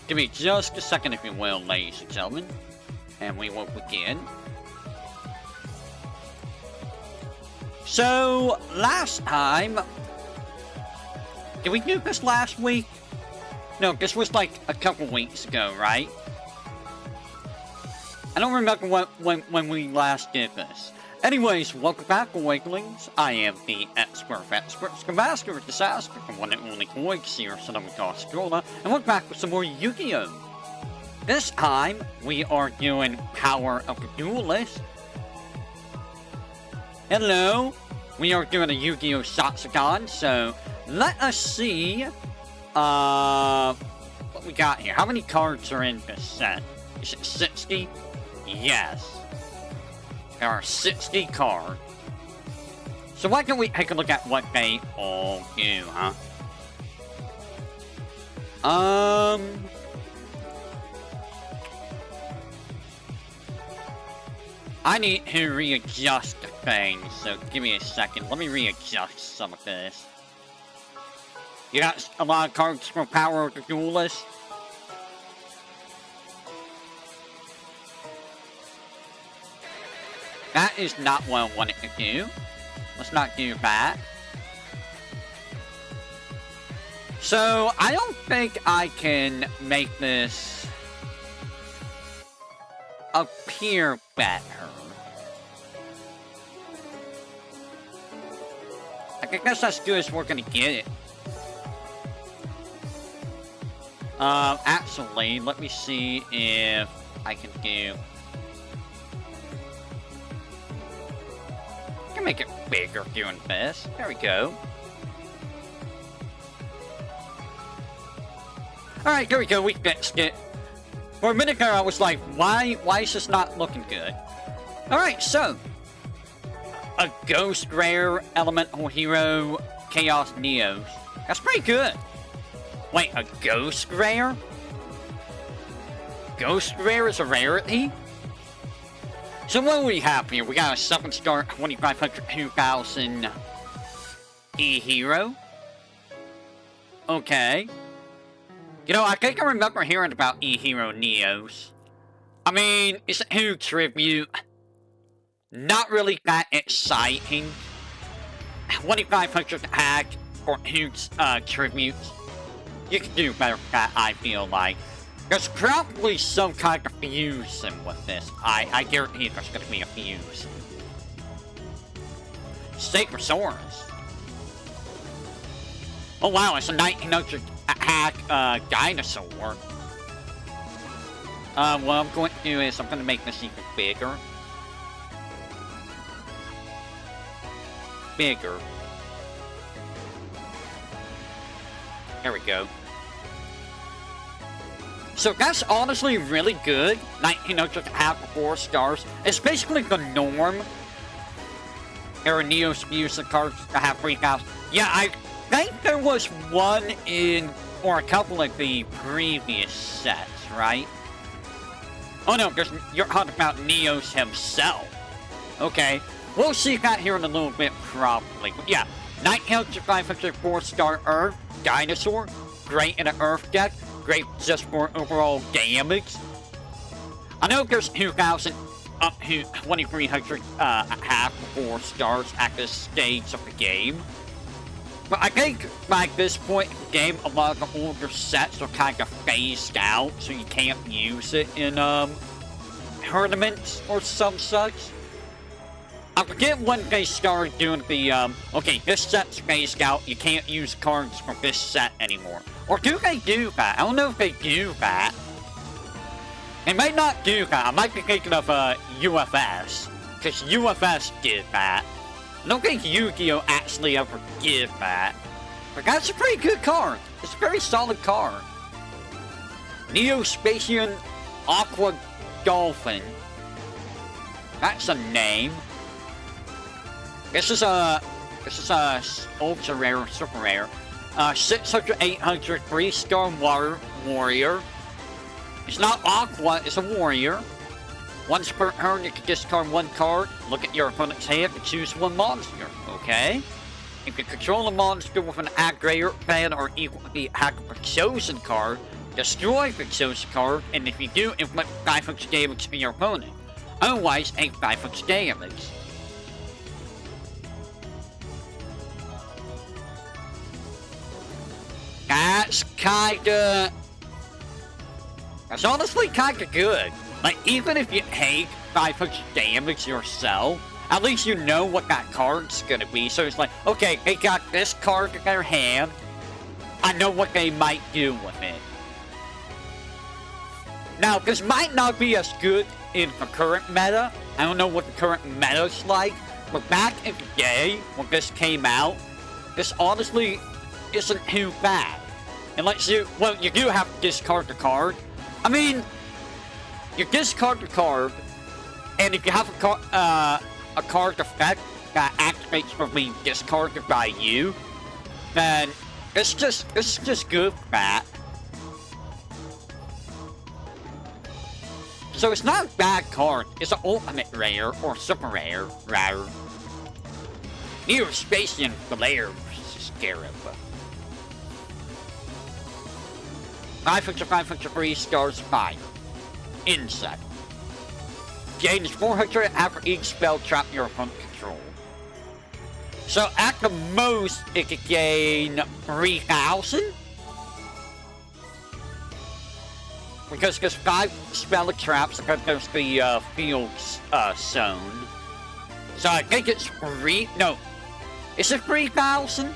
Give me just a second, if you will, ladies and gentlemen. And we will begin. So, last time... Did we do this last week? No, this was like a couple weeks ago, right? I don't remember when we last did this. Anyways, welcome back, Awakenings. I am the expert of experts, the master of disaster, the one and only void seer, son of Australia, and we're back with some more Yugioh. This time, we are doing Power of the Duelist. Hello, we are doing a Yugioh Zatsudan, so let us see what we got here. How many cards are in this set? Is it 60? Yes. There are 60 cards. So why don't we take a look at what they all do, huh? I need to readjust the thing, so give me a second. Let me readjust some of this. You got a lot of cards for Power of the Duelist. That is not what I wanted to do. Let's not do that. So, I don't think I can make this appear better. I think that's as good as we're gonna get it. Actually, let me see if I can do... I can make it bigger doing this. There we go. Alright, here we go. We fixed it. For a minute there, I was like, why is this not looking good? Alright, so. A Ghost Rare Elemental Hero Chaos Neos. That's pretty good. Wait, a Ghost Rare? Ghost Rare is a rarity? So what do we have here? We got a 7-star 2500 2000 E-Hero. Okay. You know, I think I remember hearing about E-Hero Neos. I mean, it's a huge tribute. Not really that exciting. 2500 hack for huge tributes. You can do better with that, I feel like. There's probably some kind of fuse in with this. I guarantee there's going to be a fuse. Sacrosaurus. Oh wow, it's a 1900 hack dinosaur. What I'm going to do is I'm going to make this even bigger. Bigger. There we go. So that's honestly really good. 1900 half 4 stars. It's basically the norm. There are Neo Spews and cards that have 3,000. Yeah, I think there was one in, or a couple of the previous sets, right? Oh no, you're talking about Neos himself. Okay, we'll see that here in a little bit probably. But yeah, 1900 500 4-star Earth Dinosaur. Great in an Earth deck. Great just for overall damage. I know there's 2,000 up to 2,300 half 4 stars at this stage of the game. But I think by this point in the game, a lot of the older sets are kind of phased out, so you can't use it in tournaments or some such. I forget when they started doing the, okay, this set's phased out, you can't use cards from this set anymore. Or do they do that? I don't know if they do that. They might not do that. I might be thinking of, UFS. Because UFS did that. I don't think Yu-Gi-Oh! Actually ever did that. But that's a pretty good card. It's a very solid card. Neospatian Aqua Dolphin. That's a name. This is a ultra rare, super rare. 600, 800, 3-star water warrior. It's not Aqua, it's a warrior. Once per turn, you can discard 1 card, look at your opponent's hand, and choose 1 monster. Okay? You can control a monster with an aggregator, fan, or equal to the hack of a chosen card. destroy the card, and if you do, inflict 500 damage to your opponent. Otherwise, take 500 damage. That's honestly kinda good. Like, even if you take 500 damage yourself, at least you know what that card's gonna be. So it's like, okay, they got this card in their hand. I know what they might do with it. Now, this might not be as good in the current meta. I don't know what the current meta's like. But back in the day, when this came out, this honestly isn't too bad. It lets you, well, you do have to discard the card. I mean, you discard the card, and if you have a card effect that activates from being discarded by you, then it's just good for that. So it's not a bad card, it's an ultimate rare, or super rare, rather. Neo-Spacian Flare Scarab. 500 free stars fire. Insect. Gains 400 after each spell trap your opponent controls. So at the most, it could gain 3,000? Because there's 5 spell traps, because there's the field zone. So I think it's no. Is it 3,000?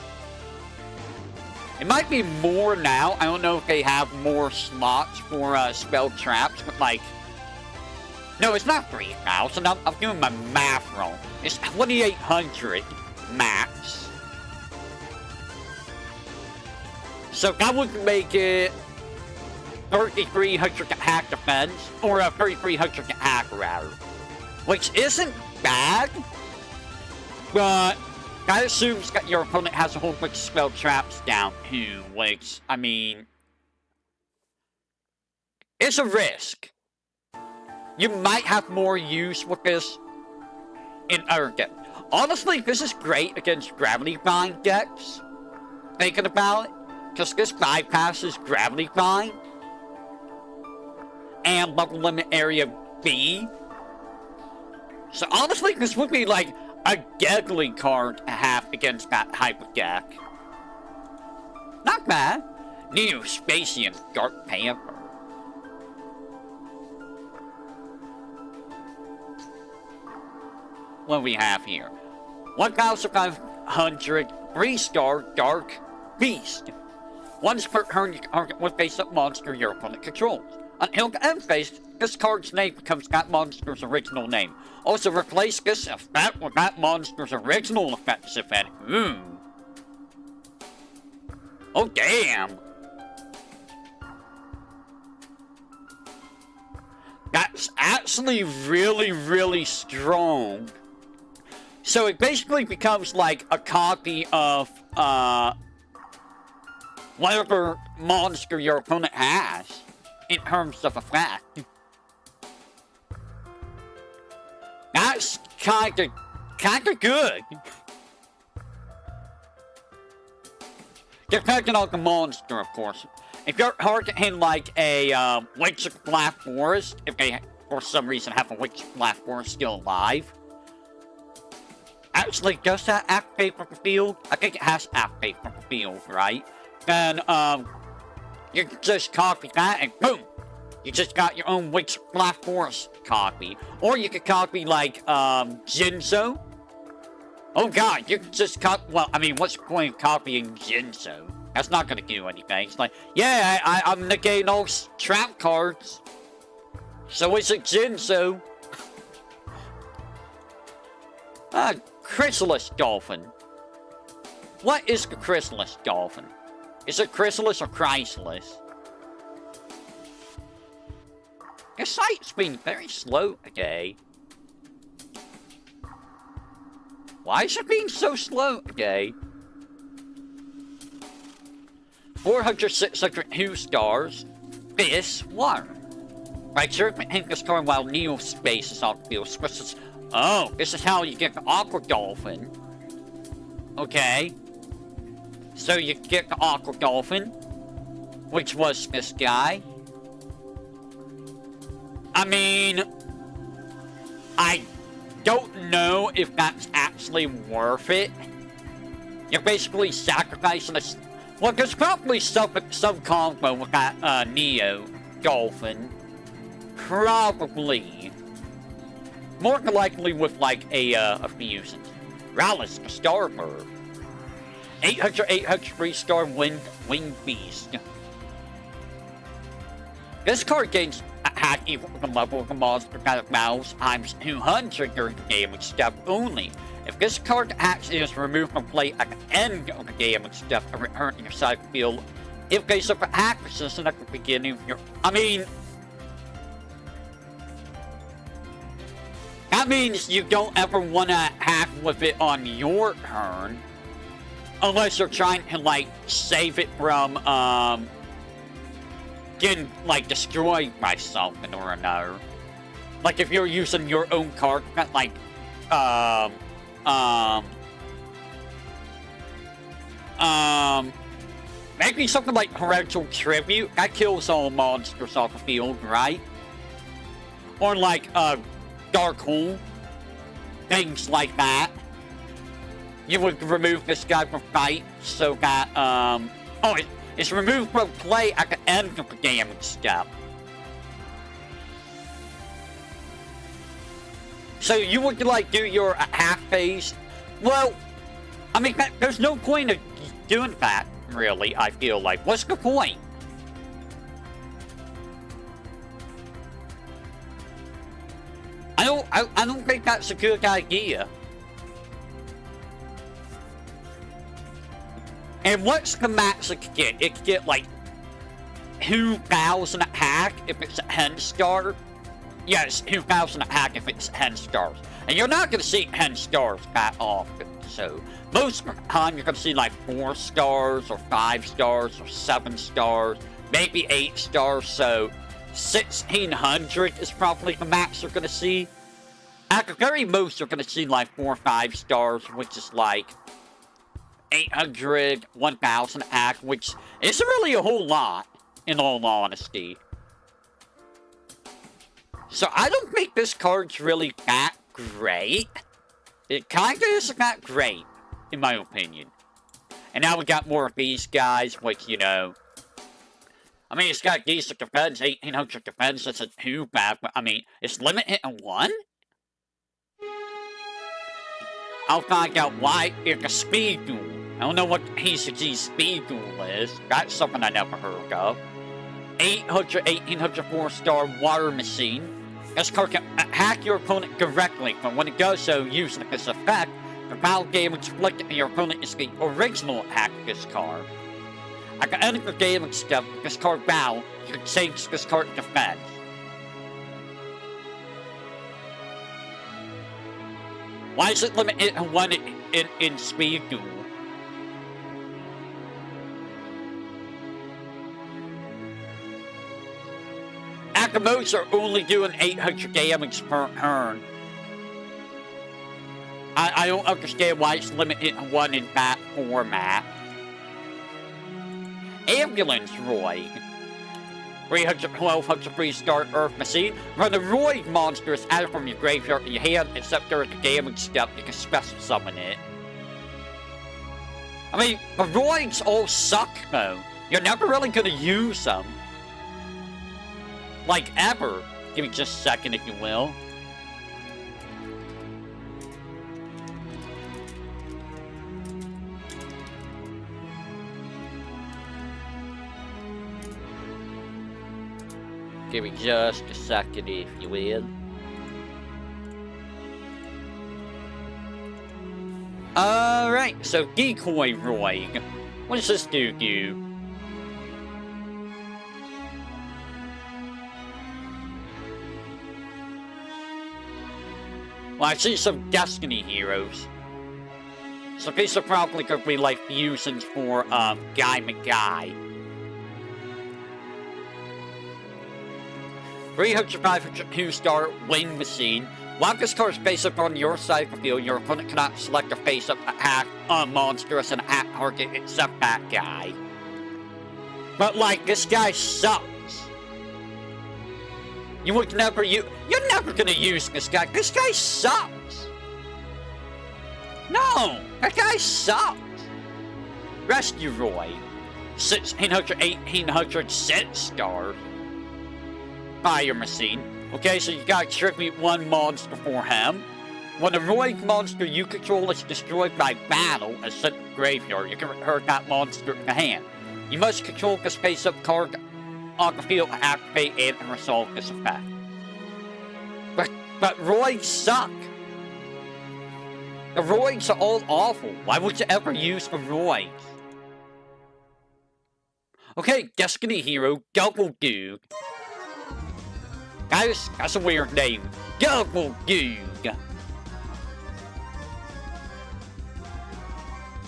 It might be more now. I don't know if they have more slots for spell traps, but like... No, it's not 3,000. I'm doing my math wrong. It's 2,800 max. So that would make it 3,300 attack defense, or 3,300 attack rather. Which isn't bad, but that assumes that your opponent has a whole bunch of spell traps down too, which, I mean, it's a risk. You might have more use with this in other decks. Honestly, this is great against Gravity Bind decks, thinking about it, because this bypasses Gravity Bind and Level Limit Area B. So honestly, this would be like a deadly card to have against that type of deck. Not bad. Neo-Spacian Dark Panther. What do we have here? 1,500 3-star Dark Beast. Once per turn, you can target one face-up monster your opponent controls. Until the end phase, this card's name becomes that monster's original name. Also, replace this effect with that monster's original effects event. Oh, damn. That's actually really, really strong. So it basically becomes like a copy of, whatever monster your opponent has, in terms of effect. That's kinda good. Depending on the monster, of course. If you're targeting like a Witch of Black Forest, if they for some reason have a Witch of Black Forest still alive. Actually, does that activate from the field? I think it has to activate from the field, right? Then, you can just copy that and boom! You just got your own Witch of Black Forest copy. Or you could copy, like, Jinzo. Oh god, you can just copy, well, I mean, what's the point of copying Jinzo? That's not gonna do anything. It's like, yeah, I'm negating all trap cards. So it's a Jinzo. Chrysalis Dolphin. What is the Chrysalis Dolphin? Is it Chrysalis or Chrysalis? Your site's been very slow today. Why is it being so slow today? 400, 600, 2 stars. This one. Right, sure, hit this card while Neo Space is on the field. Oh, this is how you get the Aqua Dolphin. Okay. So you get the Aqua Dolphin. which was this guy. I mean, I don't know if that's actually worth it. You're basically sacrificing a... Well, there's probably some combo with that Neo Dolphin. Probably. More than likely with, like, a fusion. Rallis, the Starbird. 800, 3-star Wing Beast. This card gains attack equal to the level of the monster that battles times 200 during the damage step only. If this card actually is removed from play at the end of the damage step and returned to your side field, if they suffer attack resistance at the beginning of your... I mean... That means you don't ever want to attack with it on your turn. Unless you're trying to, like, save it from, getting, like, destroyed by something or another. Like, if you're using your own card, like, maybe something like Parental Tribute, that kills all monsters off the field, right? Or like, Dark Hole, things like that. You would remove this guy from fight, so that, it's removed from play at the end of the damage step. So you would, like, do your attack phase. Well, I mean, there's no point of doing that, really, I feel like. What's the point? I don't think that's a good idea. And what's the max it could get? It could get, like, 2,000 attack if it's a 10 star. Yes, 2,000 attack if it's 10 stars. And you're not going to see 10 stars that often. So, most of the time you're going to see, like, 4 stars, or 5 stars, or 7 stars, maybe 8 stars. So, 1,600 is probably the max you're going to see. At the very most, you're going to see, like, 4 or 5 stars, which is, like, 800, 1,000 act, which isn't really a whole lot, in all honesty. So I don't think this card's really that great. It kinda isn't that great, in my opinion. And now we got more of these guys, which, you know... I mean, it's got decent defense, 1,800 defense, that's not too bad, but I mean, it's limited to 1? I'll find out why it's a speed duel. I don't know what PCG's speed duel is. That's something I never heard of. 800, 1,800 4-star water machine. This card can attack your opponent directly, but when it does so, using this effect, the battle damage inflicted on your opponent is the original attack of this card. At the end of the damage step, this card battle, you can change this card defense. Why is it limited to 1 in speed duel? At the most, are only doing 800 damage per turn. I don't understand why it's limited to 1 in that format. Ambulance Roid. 300, 1,200 3-star Earth Machine. When the Roid monster is added from your graveyard to your hand, except during the damage step, you can special summon it. I mean, the Roids all suck, though. You're never really gonna use them. Like, ever. Give me just a second, if you will. Give me just a second, if you will. Alright, so Decoy Roig. What does this do? Well, I see some Destiny heroes. So these are probably going to be like fusions for, Guy McGuy. 300, 500, 2-star Wing Machine. While this card is face up on your side of the field, your opponent cannot select a face-up attack on monster as an attack target except that guy. But, like, this guy sucks. You would never use... You're never gonna use this guy. This guy sucks. No, that guy sucks. Rescue Roy. 1,806 stars. Fire Machine. Okay, so you gotta tribute one monster for him. When a rogue monster you control is destroyed by battle and sent to the graveyard, you can return that monster in the hand. You must control the face-up card on the field to activate it and resolve this effect. But roids suck. The roids are all awful. Why would you ever use the roids? Okay, Destiny Hero, Double Dude. Guys, that's a weird name. Double Dude.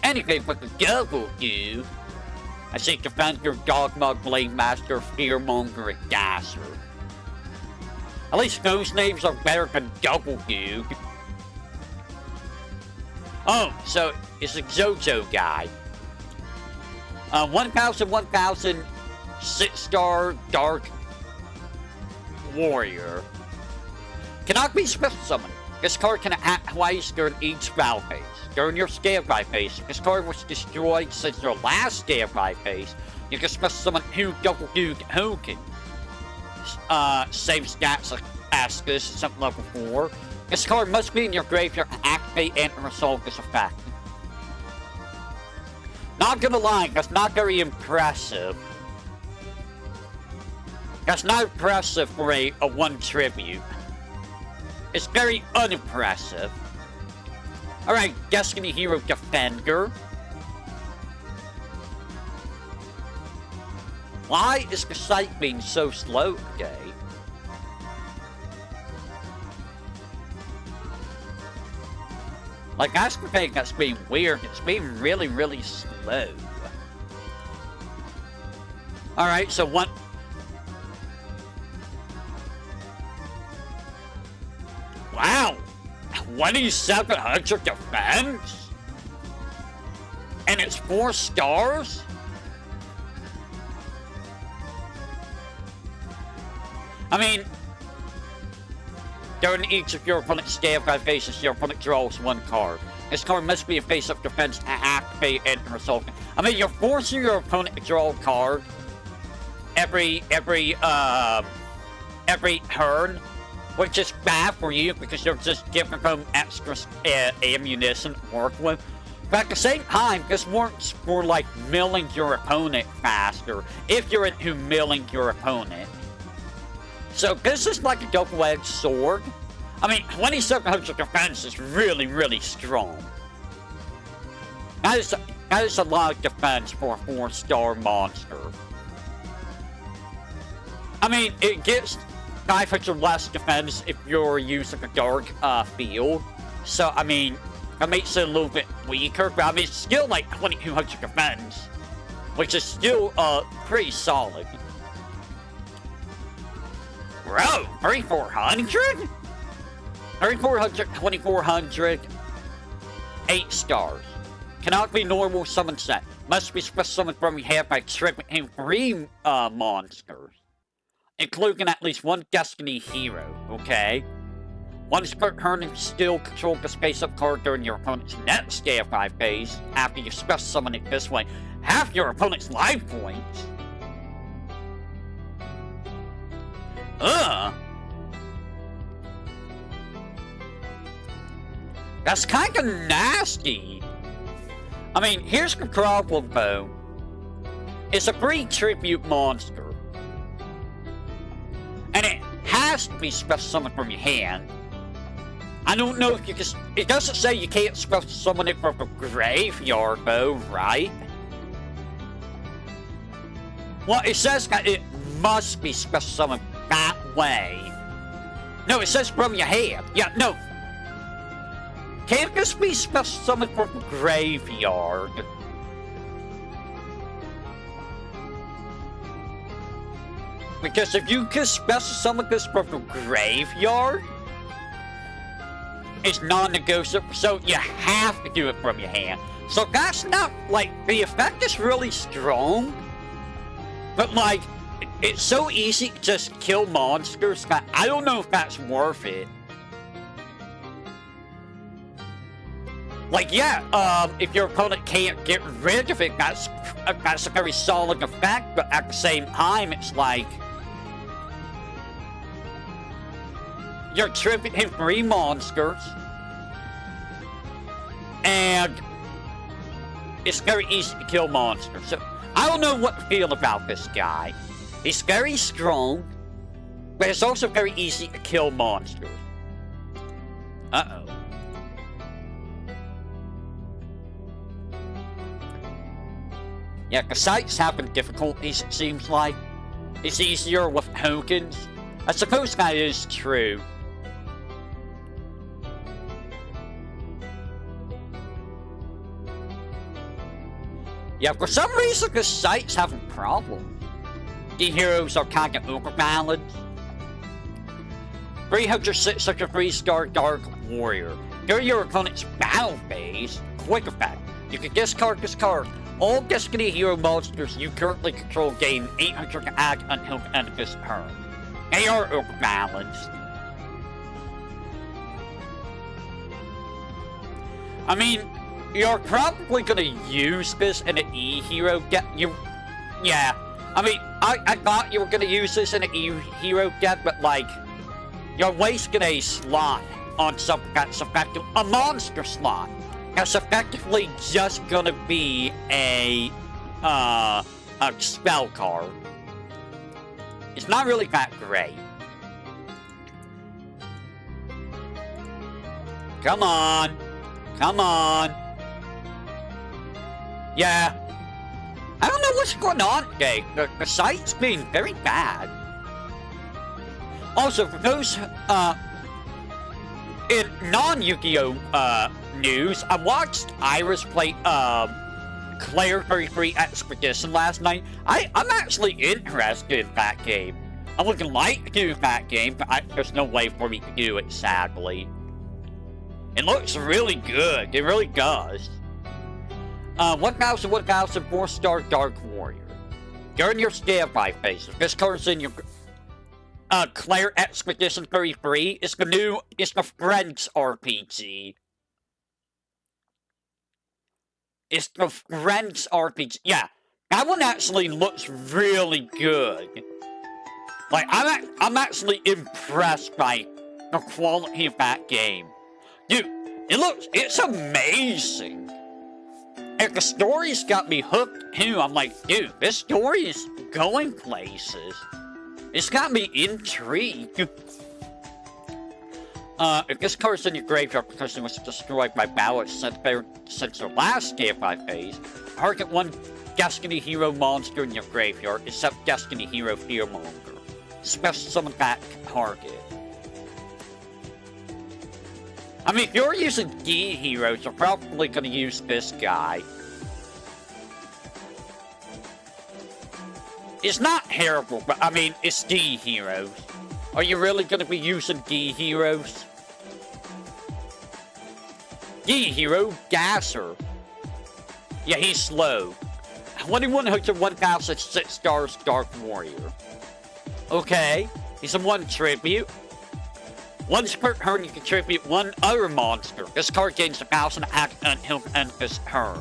Anything but the Double Dude. I seek to find your Dogmug, Blade Master, Fearmonger, and Gasser. At least those names are better than Double Dude. Oh, so it's a JoJo guy. 1,000, 6-star Dark Warrior. Cannot be special summoned. This card can act twice during each battle phase. During your standby phase, if this card was destroyed since your last standby phase, you can special summon 2 Double Dude tokens. Same stats as this, something level 4. This card must be in your graveyard to activate and resolve this effect. Not gonna lie, that's not very impressive. That's not impressive for a 1 tribute. It's very unimpressive. Alright, Destiny Hero Defender. Why is the site being so slow today? Like, that's the thing that's being weird. It's being really, really slow. Alright, so one... Wow! 2,700 defense? And it's 4 stars? I mean... During each of your opponent's standby phases, your opponent draws 1 card. This card must be a face-up defense to activate and resolve it. I mean, you're forcing your opponent to draw a card every turn, which is bad for you because you're just giving them extra ammunition to work with. But at the same time, this works for, like, milling your opponent faster, if you're into milling your opponent. So this is like a double-edged sword. I mean, 2,700 defense is really, really strong. That is a lot of defense for a 4-star monster. I mean, it gets 500 less defense if you're using a dark field. So, I mean, that makes it a little bit weaker. But, I mean, it's still like 2,200 defense, which is still pretty solid. Bro, 3,400? 3,400, 2,400, 8 stars. Cannot be normal summon set. Must be special summoned from your hand by triggering 3 monsters, including at least 1 Destiny Hero, okay? Once per turn, you still control the space-up card during your opponent's next standby phase after you special summon it this way. Half your opponent's life points. That's kind of nasty. I mean, here's the problem, though. It's a free tribute monster. And it has to be special summoned from your hand. I don't know if you can... It doesn't say you can't special summon it from the graveyard, though, right? Well, it says that it must be special summoned that way. No, it says from your hand. Yeah, no. Can't this be special summoned from the graveyard? Because if you can special summon this from the graveyard, it's non-negotiable, so you have to do it from your hand. So that's not, like, the effect is really strong, But, like, it's so easy to just kill monsters that I don't know if that's worth it. Like, yeah, if your opponent can't get rid of it, that's a very solid effect, but at the same time, it's like... You're tripping him 3 monsters. And... it's very easy to kill monsters. So, I don't know what to feel about this guy. He's very strong, but it's also very easy to kill monsters. Uh-oh. Yeah, the site's having difficulties, it seems like. It's easier with tokens. I suppose that is true. Yeah, for some reason, the site's having problems. The heroes are kind of overbalanced. 303-star Dark Warrior. During your opponent's battle phase, quick effect. You can discard this card. All Destiny Hero monsters you currently control gain 800 to add until the end of this turn. They are overbalanced. I mean, you're probably gonna use this in an E-Hero deck. Yeah. I mean, I thought you were gonna use this in an E-Hero deck, but like, you're wasting a slot on something that's effective. A monster slot. That's effectively just gonna be a spell card. It's not really that great. Come on. Come on. Yeah. I don't know what's going on today. The site's being very bad. Also, for those, in non-Yugioh, news, I watched Iris play, Claire 33 Expedition last night. I'm actually interested in that game. I would like to do that game, but there's no way for me to do it, sadly. It looks really good. It really does. 1,000, 4-star Dark Warrior. During your standby phase, if this card's in your Claire Expedition 33, it's the Friends RPG. It's the Friends RPG. Yeah, that one actually looks really good. Like, I'm actually impressed by the quality of that game. Dude, it's amazing. And the story's got me hooked, too. I'm like, dude, this story is going places. It's got me intrigued. If this card's in your graveyard because it was destroyed by ballots since your last standby phase, target one Destiny Hero monster in your graveyard, except Destiny Hero Fearmonger. Special summon that target. I mean, if you're using D heroes, you're probably going to use this guy. It's not terrible, but I mean, it's D heroes. Are you really going to be using D heroes? D hero, Gasser. Yeah, he's slow. 1,6 stars Dark Warrior. Okay, he's a 1 tribute. Once per turn, you contribute 1 other monster. This card gains 1,000 act until the end of this turn.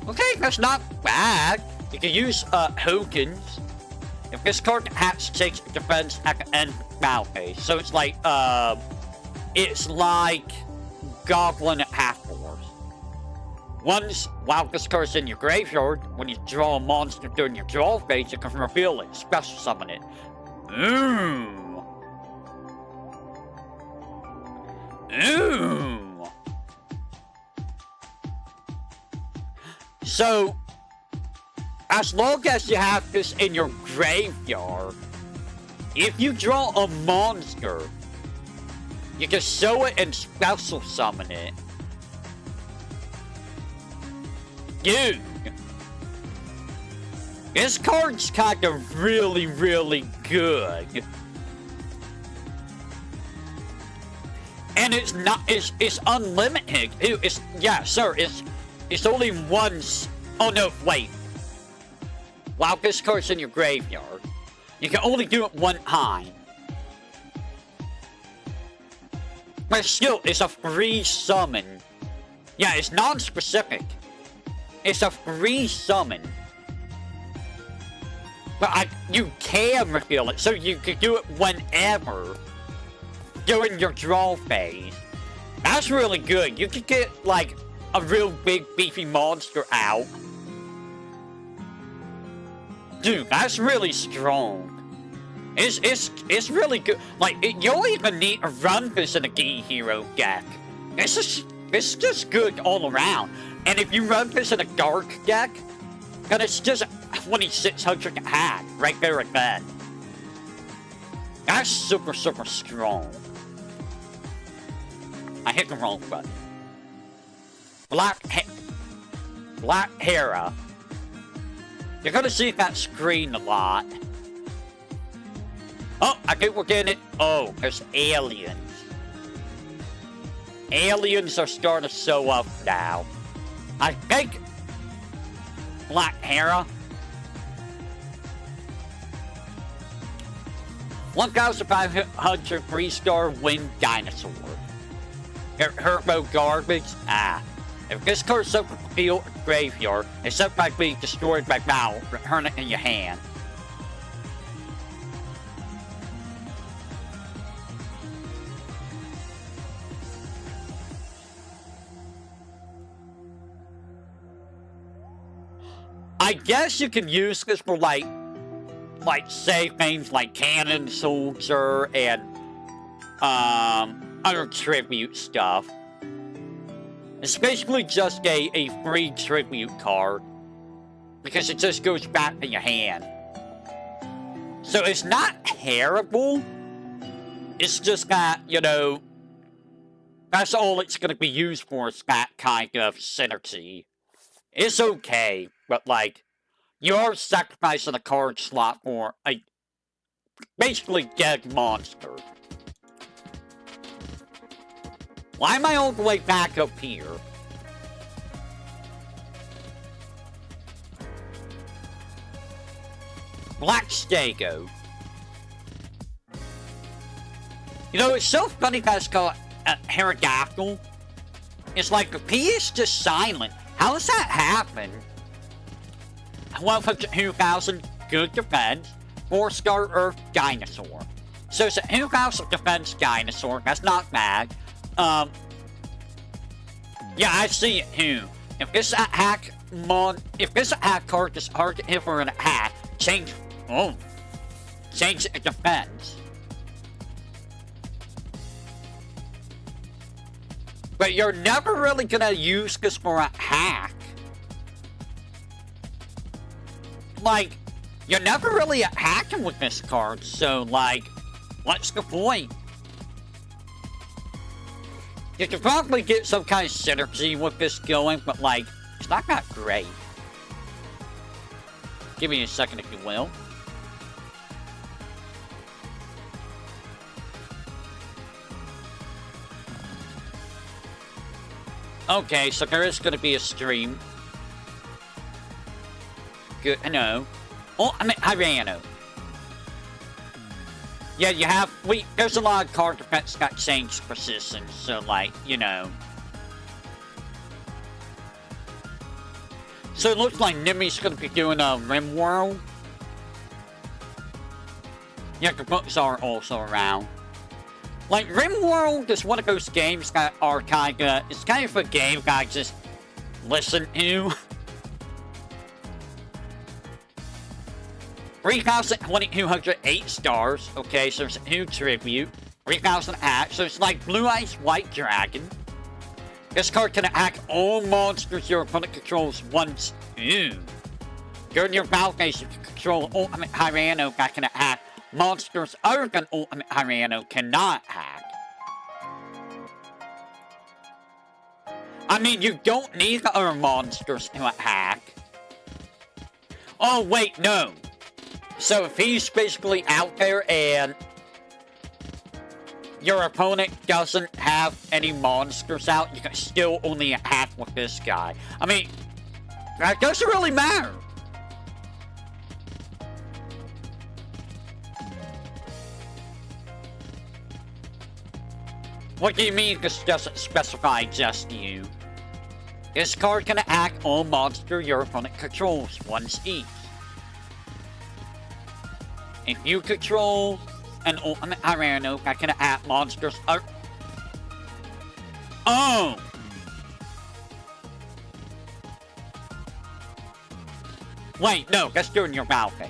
Okay, that's not bad. You can use tokens. If this card attacks, takes defense at the end of battle phase. So it's like Goblin at half force. Once, while this card's in your graveyard, when you draw a monster during your draw phase, you can reveal it, special summon it. Ooh. So, as long as you have this in your graveyard, if you draw a monster, you can show it and special summon it. Dude, this card's kind of really, really good. And it's not, it's unlimited. Yeah, sir, it's only once. Oh no, wait. while this card's in your graveyard. You can only do it one time. But still, it's a free summon. Yeah, it's non-specific. It's a free summon. But you can reveal it, so you can do it whenever during your draw phase. That's really good. You could get, like, a real big, beefy monster out. Dude, that's really strong. It's really good. Like, you don't even need to run this in a Gi Hero deck. It's just good all around. And if you run this in a Dark deck, then it's just 2600 attack right there at that. That's super, super strong. I hit the wrong button. Black Hera. You're gonna see that screen a lot. Oh, I think we're getting it. Oh, there's aliens. Aliens are starting to show up now. I think Black Hera. 1,500 3-star wind dinosaur. Herbo garbage. Ah. If this card's up the field or graveyard, except by being destroyed by battle, return it in your hand. I guess you can use this for like say things like Cannon Soldier and other tribute stuff. It's basically just a free tribute card because it just goes back to your hand. So it's not terrible. It's just that, you know, that's all it's going to be used for, is that kind of synergy. It's okay, but like, you are sacrificing a card slot for a basically dead monster. Why am I all the way back up here? Black Stego. You know, it's so funny that it's called Pterodactyl. It's like the P is just silent. How does that happen? 102,000 good defense, 4-star Earth dinosaur. So it's a 2,000 defense dinosaur. That's not bad. Yeah, I see it too. If this attack card is hard to hit for an attack, change the defense. But you're never really gonna use this for a hack. Like, you're never really hacking with this card, so like, what's the point? You could probably get some kind of synergy with this going, but like, it's not that great. Give me a second if you will. Okay, so there is going to be a stream. Good, I know. Oh, I mean, Hirano. Yeah, you have, there's a lot of card defense that change persistence, so like, you know. So it looks like Nimi's gonna be doing a RimWorld. Yeah, the books are also around. Like, RimWorld is one of those games that are it's kind of a game that I just listen to. 3,208 stars. Okay, so it's a new tribute. 3,000 attack. So it's like Blue Eyes White Dragon. This card can attack all monsters your opponent controls once. Ooh. During your battle phase, you can control Ultimate Hirano that can attack monsters other than Ultimate Hirano cannot attack. I mean, you don't need the other monsters to attack. Oh, wait, no. So if he's basically out there and your opponent doesn't have any monsters out, you can still only attack with this guy. I mean, that doesn't really matter. What do you mean this doesn't specify just you? This card can attack all monster your opponent controls once each. If you control an ultimate Tyranno that can attack monsters... Oh! Wait, no, that's during your battle phase.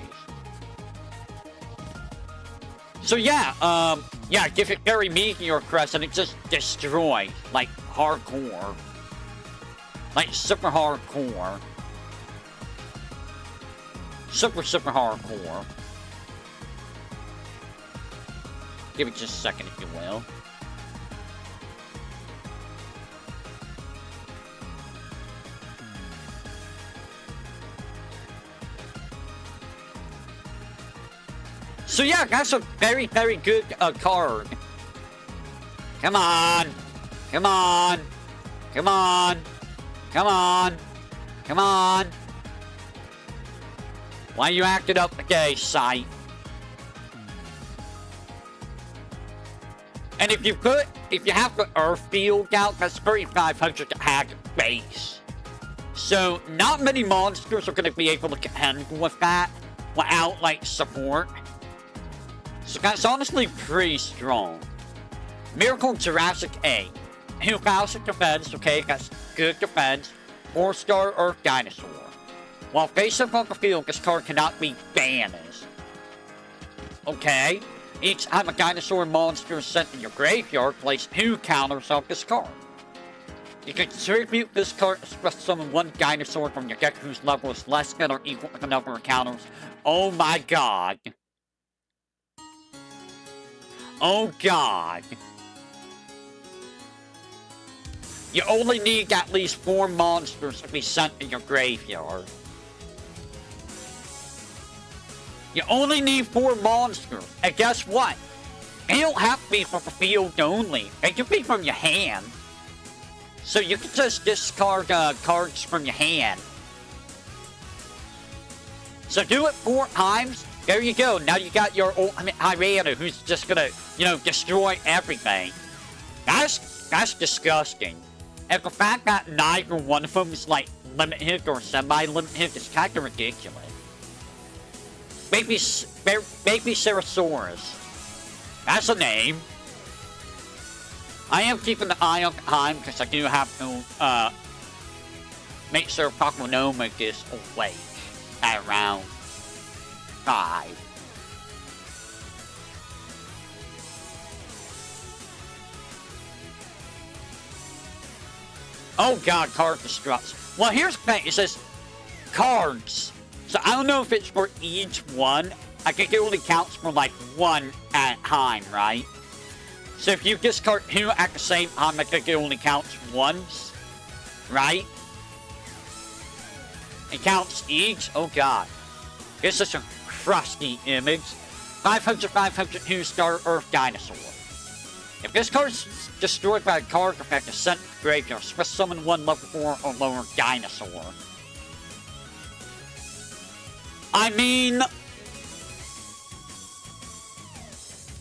So yeah, give it very Meteor Crest and it just destroys, like, hardcore. Like, super hardcore. Super hardcore. Give it just a second, if you will. So yeah, that's a very, very good card. Come on. Come on. Come on. Come on. Come on. Why you acting up today, Sight? And if you have the Earth Field out, that's 3,500 to hack base. So not many monsters are going to be able to contend with that without, like, support. So that's honestly pretty strong. Miracle Jurassic A. 2,000 defense, okay, that's good defense. 4-star Earth Dinosaur. While face up on the field, this card cannot be banished. Okay. Each time a dinosaur monster is sent in your graveyard, place 2 counters on this card. You can tribute this card to special summon 1 dinosaur from your deck whose level is less than or equal to the number of counters. Oh my god. Oh god. You only need at least 4 monsters to be sent in your graveyard. You only need 4 monsters. And guess what? They don't have to be from the field only. They can be from your hand. So you can just discard cards from your hand. So do it 4 times. There you go. Now you got your ultimate Tyranno who's just gonna, destroy everything. That's disgusting. And the fact that neither one of them is, like, limited or semi-limited is kind of ridiculous. Baby Ceratosaurus. That's a name. I am keeping an eye on time because I do have to, make sure Pokémonomic is awake at around 5. Oh god, card destructs. Well, here's the thing. It says cards. So I don't know if it's for each one. I think it only counts for like 1 at a time, right? So if you discard 2 at the same time, I think it only counts once, right? It counts each? Oh god. This is a crusty image. 500, 2-star Earth Dinosaur. If this card is destroyed by a card effect, is sent to the graveyard, special summon 1 level 4 or lower dinosaur. I mean,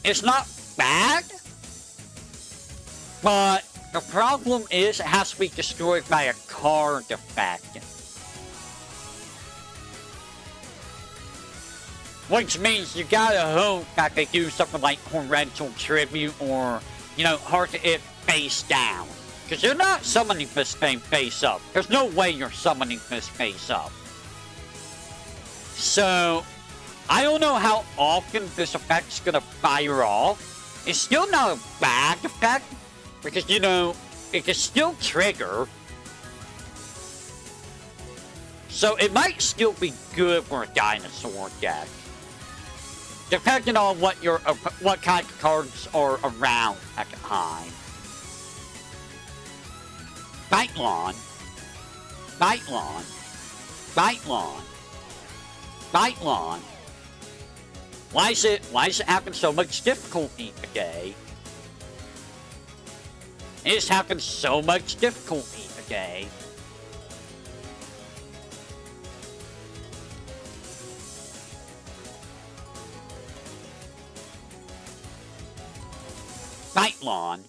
it's not bad, but the problem is it has to be destroyed by a card effect. Which means you gotta hope that they do something like Torrential Tribute or, Heart to It face down. Because you're not summoning this thing face up. There's no way you're summoning this face up. So, I don't know how often this effect's gonna fire off. It's still not a bad effect, because, it can still trigger. So, it might still be good for a dinosaur deck. Depending on what kind of cards are around at the time. Bitlon. Bitlon. Bitlon. Bitlon. Why is it having so much difficulty today? It's having so much difficulty today. Bitlon.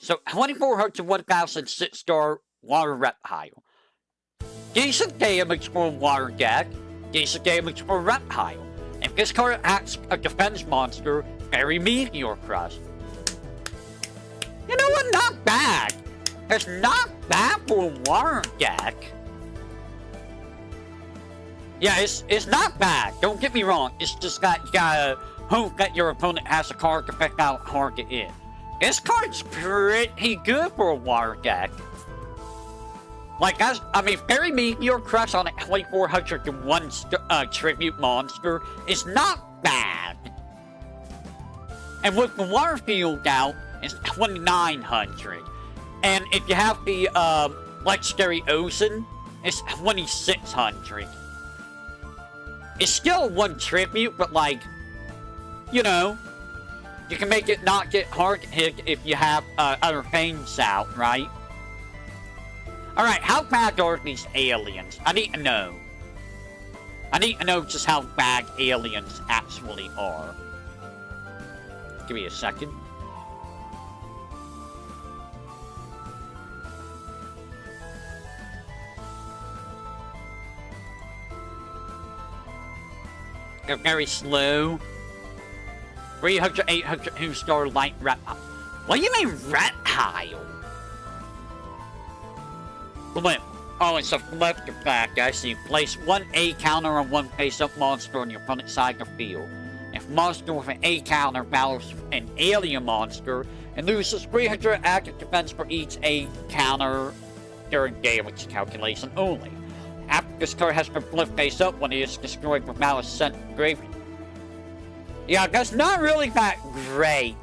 So 2400 to 1000 6-star water reptile. Decent damage for a water deck. Decent damage for a reptile. If this card acts a defense monster, very Meteor Crush. You know what? Not bad. It's not bad for a water deck. Yeah, it's not bad. Don't get me wrong. It's just that you gotta hope that your opponent has a card to pick out target it. This card's pretty good for a water deck. Like, Fairy Meteor Crush on a 2400 to 1 tribute monster is not bad. And with the water field out, it's 2900. And if you have the Legendary Ocean, it's 2600. It's still 1 tribute, but like, you know, you can make it not get hard hit if you have other things out, right? Alright, how bad are these aliens? I need to know. I need to know just how bad aliens actually are. Give me a second. They're very slow. 300, 800, 2-star light reptile. What do you mean reptile? Flip. Oh, it's a flip effect. I see. Place 1 A counter on 1 face-up monster on your opponent's side of the field. If monster with an A counter battles an alien monster, it loses 300 active defense for each A counter during damage calculation only. After this card has been flipped face up when it is destroyed with Malice sent graveyard. Yeah, that's not really that great.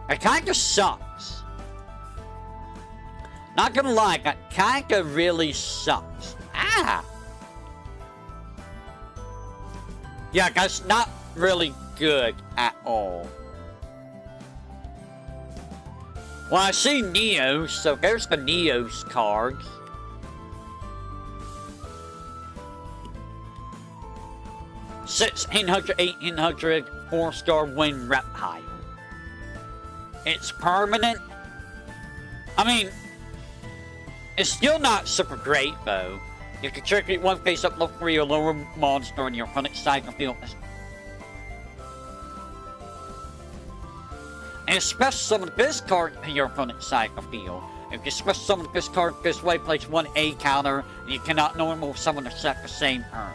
It kinda sucks. Not gonna lie, that kinda really sucks. Ah! Yeah, that's not really good at all. Well, I see Neos, so there's the Neos cards. Six, 1800, 1800, 4-star wind reptile. It's permanent. I mean, it's still not super great though. You can trigger 1 face-up look for your lower monster on your opponent's side of the field. And special summon this card to your opponent's side of the field. If you special summon this card this way, place 1 A counter, and you cannot normal summon a set the same turn.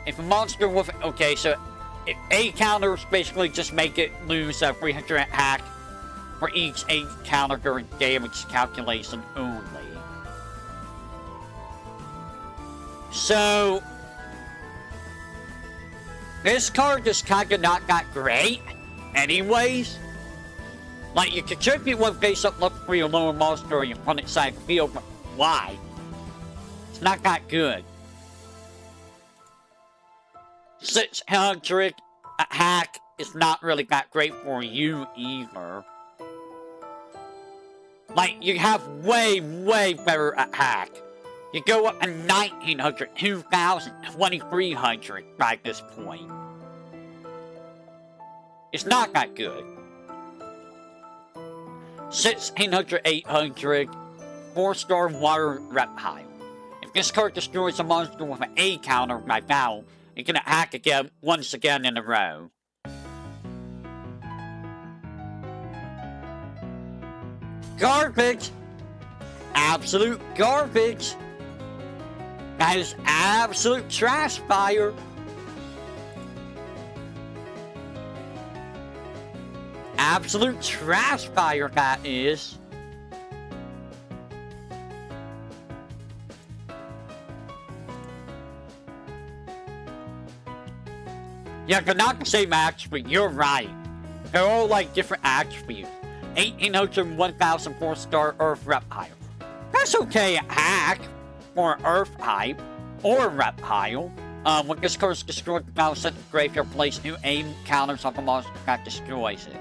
If a monster with... Okay, so if A counters basically just make it lose a 300 hack for each A counter during damage calculation only. So... this card is kinda not that great. Anyways. Like, you contribute 1 face-up look for your lower monster on your opponent's side of the field, but why? It's not that good. 600 hack is not really that great for you either. Like, you have way better at hack. You go up to 1900, 2000, 2300 by this point. It's not that good. 1600, 800, 4-star water reptile. If this card destroys a monster with an A counter by battle, you can hack again once again in a row. Garbage! Absolute garbage! That is absolute trash fire! Absolute trash fire, that is! Yeah, they're not the same attribute, you're right. They're all like different attributes. 1800, 1000, 4-star Earth Reptile. That's okay at hack for an Earth type or Reptile. When this card is destroyed, now set the graveyard, place new aim counters on the monster that destroys it.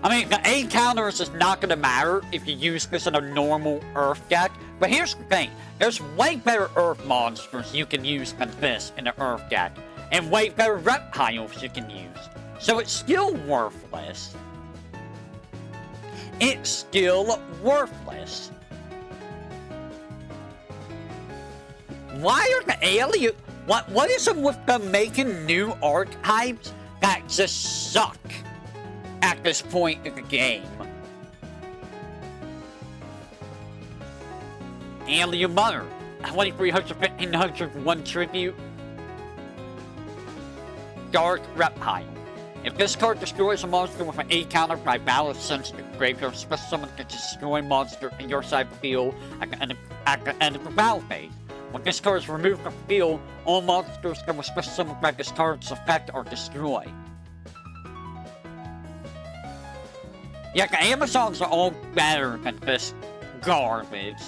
I mean, the A counters is not going to matter if you use this in a normal Earth deck, but here's the thing. There's way better Earth monsters you can use than this in an Earth deck, and way better reptiles you can use. So it's still worthless. it's still worthless. Why are the alien... What is it with them making new archetypes that just suck at this point in the game? Alien Mother. 2300, 1500, 1 tribute. Dark Reptile. If this card destroys a monster with an A counter by battle sensitive graveyard, special summon can destroy monster in your side field at the end of the battle phase. When this card is removed from the field, all monsters that were special summoned by this card's effect are destroyed. Yeah, the Amazons are all better than this garbage.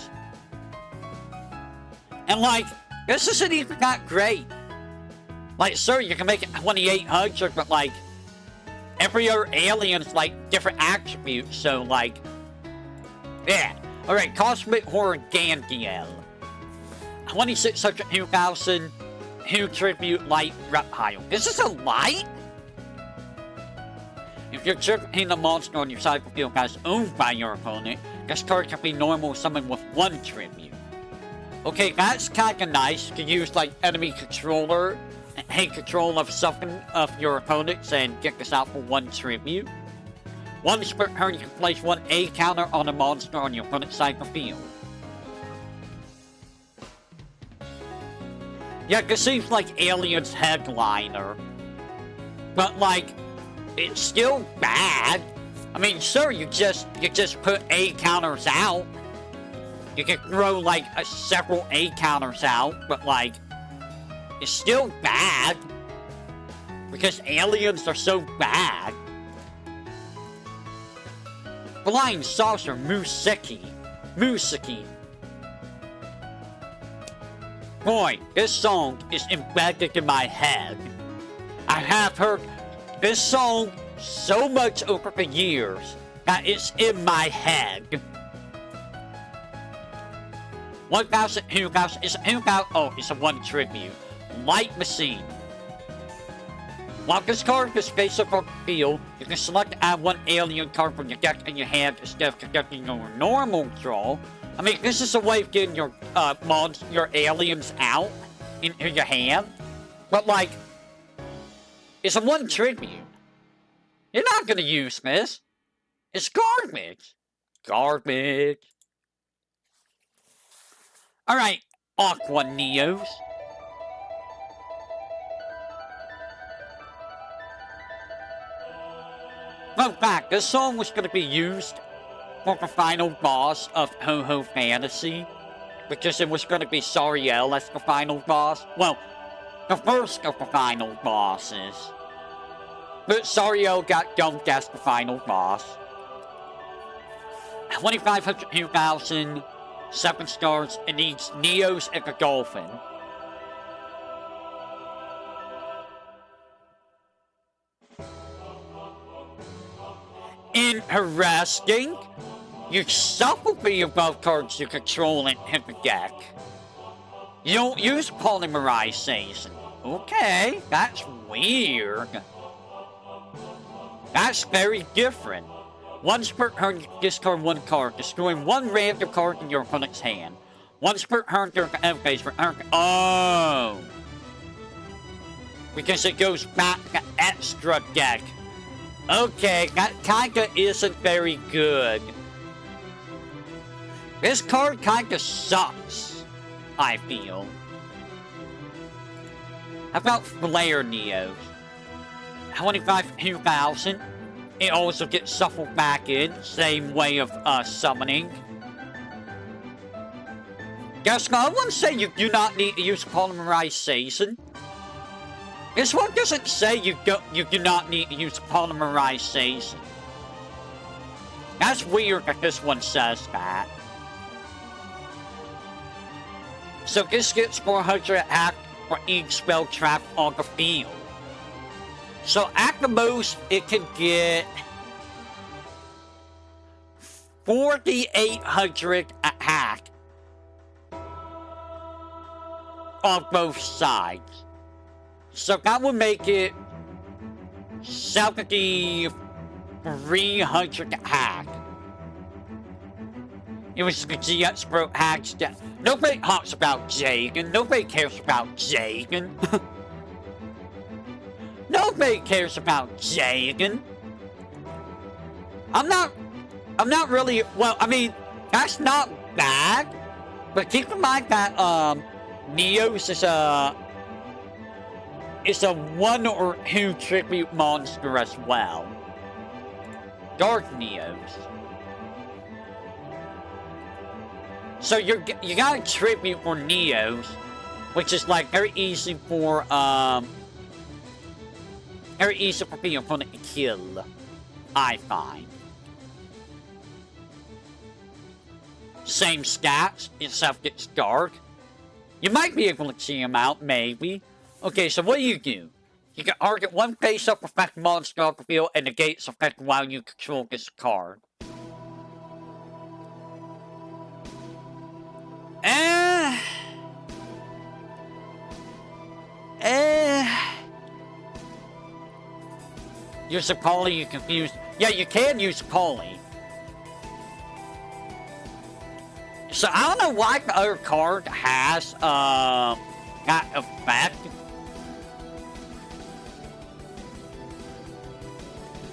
And like, this isn't even that great. Like, sure, you can make it 2800, but like, every other alien's like different attributes, so like, yeah. Alright, Cosmic Horror Gandiel. 2600, 2000, 2 tribute light reptile. This is a light? If you're triggering a monster on your side of the field that is owned by your opponent, this card can be normal summoned with 1 tribute. Okay, that's kinda nice to use like enemy controller and take control of something of your opponents and get this out for 1 tribute. Once per turn, you can place 1 A counter on a monster on your opponent's side of the field. Yeah, this seems like Alien's headliner. But like, it's still bad. I mean, sure, you just put A counters out. You can throw like several A counters out, but like, it's still bad. Because aliens are so bad. Flying Saucer Musiki. Boy, this song is embedded in my head. I have heard this song so much over the years that it's in my head. 1000, 2000, it's a 2000, oh, it's a 1 tribute. Light Machine. While this card is face up on the field, you can select to add 1 alien card from your deck in your hand instead of conducting your normal draw. I mean, this is a way of getting your your aliens out into your hand. But like, it's a 1 tribute. You're not gonna use this. It's garbage. Garbage. Alright, Aqua Neos. Fun fact, this song was going to be used for the final boss of Ho-Ho Fantasy, because it was going to be Sariel as the final boss. Well, the first of the final bosses. But Sariel got dumped as the final boss. 2500, 2000, 7 stars, it needs Neos and the Dolphin. Interesting. You shuffle the above cards you control and hit the deck. You don't use polymerization. Okay, that's weird. That's very different. Once per turn, you discard 1 card, destroying 1 random card in your opponent's hand. Once per turn, during the end phase, oh! Because it goes back to extra deck. Okay, that kinda isn't very good. This card kinda sucks, I feel. How about Flare Neos? 25, 2000. It also gets shuffled back in, same way of summoning. Guess I wouldn't say you do not need to use polymerization. This one doesn't say you do not need to use polymerization. That's weird that this one says that. So this gets 400 attack for each spell trap on the field. So at the most, it can get 4,800 attack on both sides. So that would make it 7,300 attack It was the GX Hag's death. Nobody talks about Jagan. Nobody cares about Jagan. Nobody cares about Jagan. I'm not really, well, I mean, that's not bad. But keep in mind that, Neos is a 1 or 2 tribute monster as well. Dark Neos. So you got a tribute for Neos, which is like very easy for the opponent to kill, I find. Same stats, except it's dark. You might be able to see him out, maybe. Okay, so what do? You can target one face-up effect monster on the field and negate its effect while you control this card. Use a Polly, you confuse. Yeah, you can use Polly. So I don't know why the other card has that effect.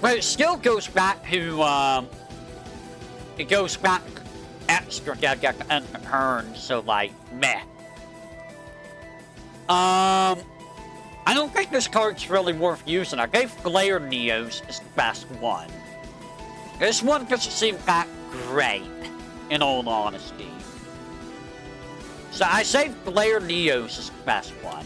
But it still goes back to it goes back extra at the end of the turn, so like meh. I don't think this card's really worth using. I gave Glare Neos as the best one. This one doesn't seem that great, in all honesty. So I say Glare Neos is the best one.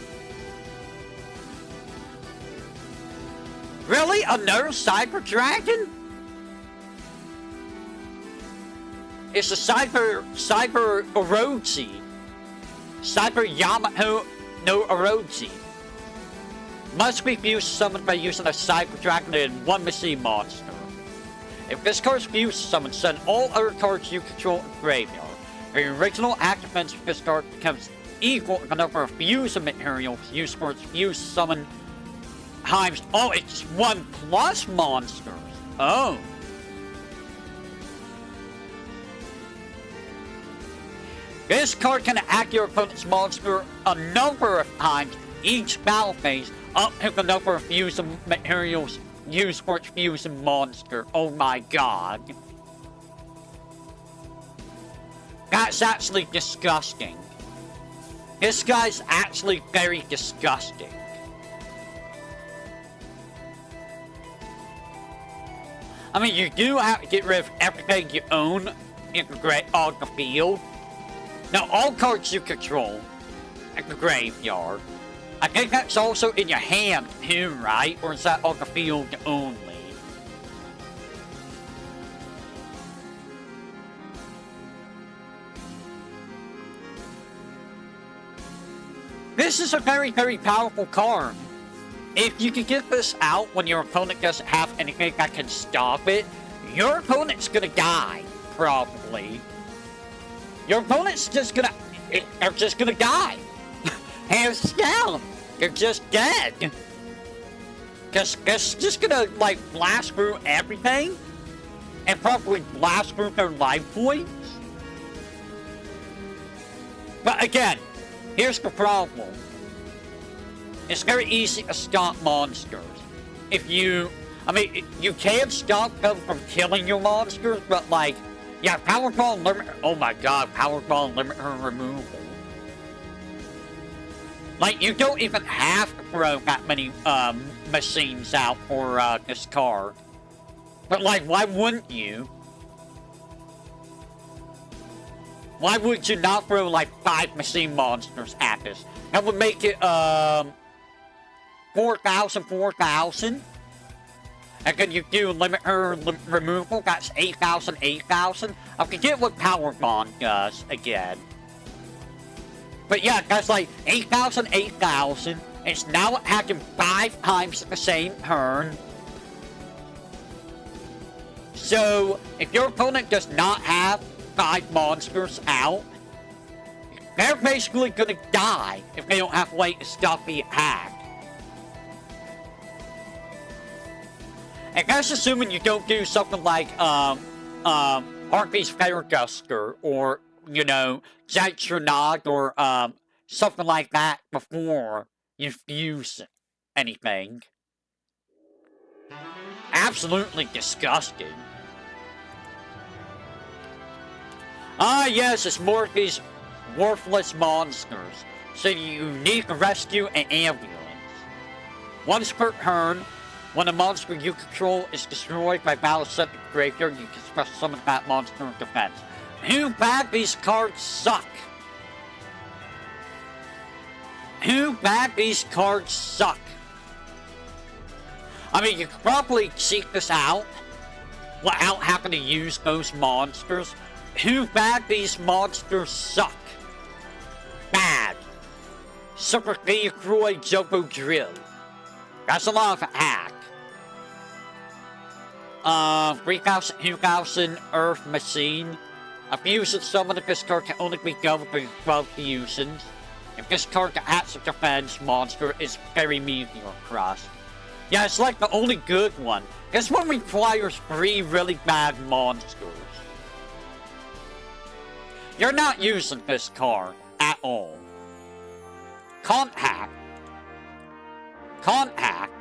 Really? Another Cyber Dragon? It's a Cyber Orochi. Cyber Yamato no Orochi. Must be fused summoned by using a Cyber Dragon and one machine monster. If this card is fused summoned, send all other cards you control in the graveyard. The original active defense of this card becomes equal to the number of fusion materials used for its fused summon times. Oh, it's 1+ monsters. Oh. This card can act your opponent's monster a number of times each battle phase, up to the number of fusion materials used for its fusion monster. Oh my god. That's actually disgusting. This guy's actually very disgusting. I mean, you do have to get rid of everything you own on the field. Now, all cards you control at the graveyard. I think that's also in your hand too, right? Or is that on the field only? This is a very, very powerful card. If you can get this out when your opponent doesn't have anything that can stop it, your opponent's gonna die, probably. Your opponent's just gonna... they're just gonna die. Hands down. They're just dead. Cause it's just gonna, like, blast through everything. And probably blast through their life points. But again, here's the problem. It's very easy to stop monsters. If you... I mean, you can stop them from killing your monsters, but like... Yeah, Powerball Limiter... Oh my god, Powerball Limiter removal. Like, you don't even have to throw that many, machines out for, this card. But, like, why wouldn't you? Why would you not throw, like, 5 machine monsters at this? That would make it, 4,000. And then you do limiter removal, that's 8,000. I forget what Power Bond does again. But yeah, that's like 8,000. It's now attacking 5 times at the same turn. So, if your opponent does not have 5 monsters out, they're basically gonna die if they don't have a way to stop the attack. And that's assuming you don't do something like, Harpy's Fairduster, or, you know, Zatsudan, or, something like that before you fuse anything. Absolutely disgusting. Ah, yes, it's Morphe's worthless monsters. So you need to rescue an ambulance. Once per turn, when a monster you control is destroyed by battle set to graveyard, you can special summon that monster in defense. Too bad these cards suck. Too bad these cards suck. I mean, you could probably seek this out without having to use those monsters. Too bad these monsters suck. Bad. Super Theocroid Jopo Drill. That's a lot of hack. 3000, 2000 Earth Machine. A fusion summon of this card can only be done with 12 fusions. If this card acts as a defense monster, it's very mediocre cross. Yeah, it's like the only good one. This one requires 3 really bad monsters. You're not using this card at all. Contact. Contact.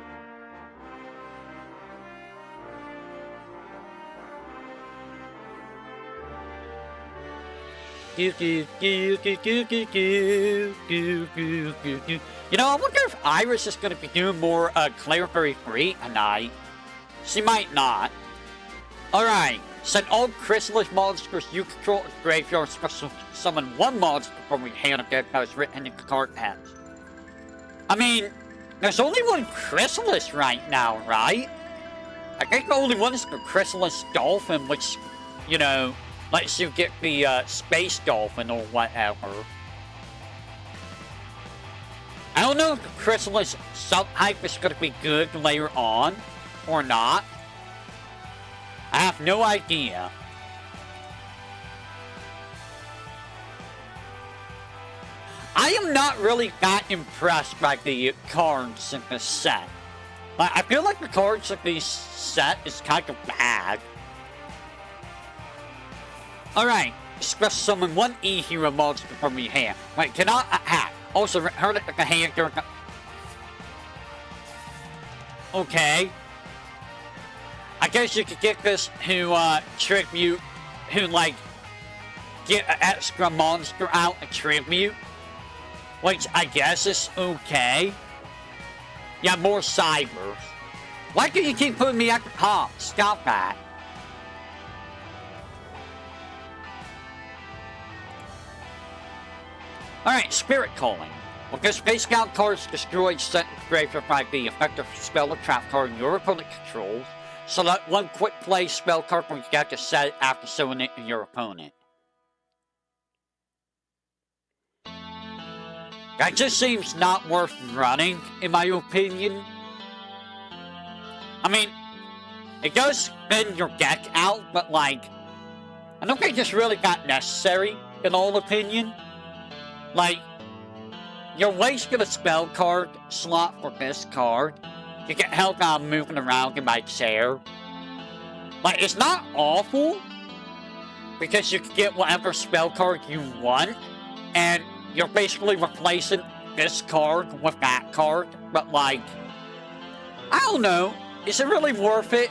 You know, I wonder if Iris is going to be doing more Clairberry Free tonight. She might not. Alright, send all Chrysalis monsters you control in graveyard, special summon 1 monster from your hand again that is written in the card text. I mean, there's only 1 Chrysalis right now, right? I think the only one is the Chrysalis Dolphin, which, you know, lets you get the Space Dolphin or whatever. I don't know if the Chrysalis subtype is going to be good later on or not. I have no idea. I am not really that impressed by the cards in this set. I feel like the cards in this set is kind of bad. Alright, special summon 1 E-Hero monster from your hand. Wait, cannot attack. Also, return it to the hand during the... Okay. I guess you could get this to, tribute, who, like, get an extra monster out and tribute. Which I guess is okay. Yeah, more cybers. Why do you keep putting me at the top? Stop that. Alright, Spirit Calling. When this Space Scout card is destroyed, sent to graveyard by the effective spell or trap card your opponent controls, select 1 quick play spell card from your deck to set it after showing it to your opponent. That just seems not worth running, in my opinion. I mean, it does spin your deck out, but like, I don't think it's really that necessary, in all opinion. Like, you're wasting a spell card slot for this card. You get help out moving around in my chair. Like, it's not awful, because you can get whatever spell card you want, and you're basically replacing this card with that card, but like, I don't know, is it really worth it?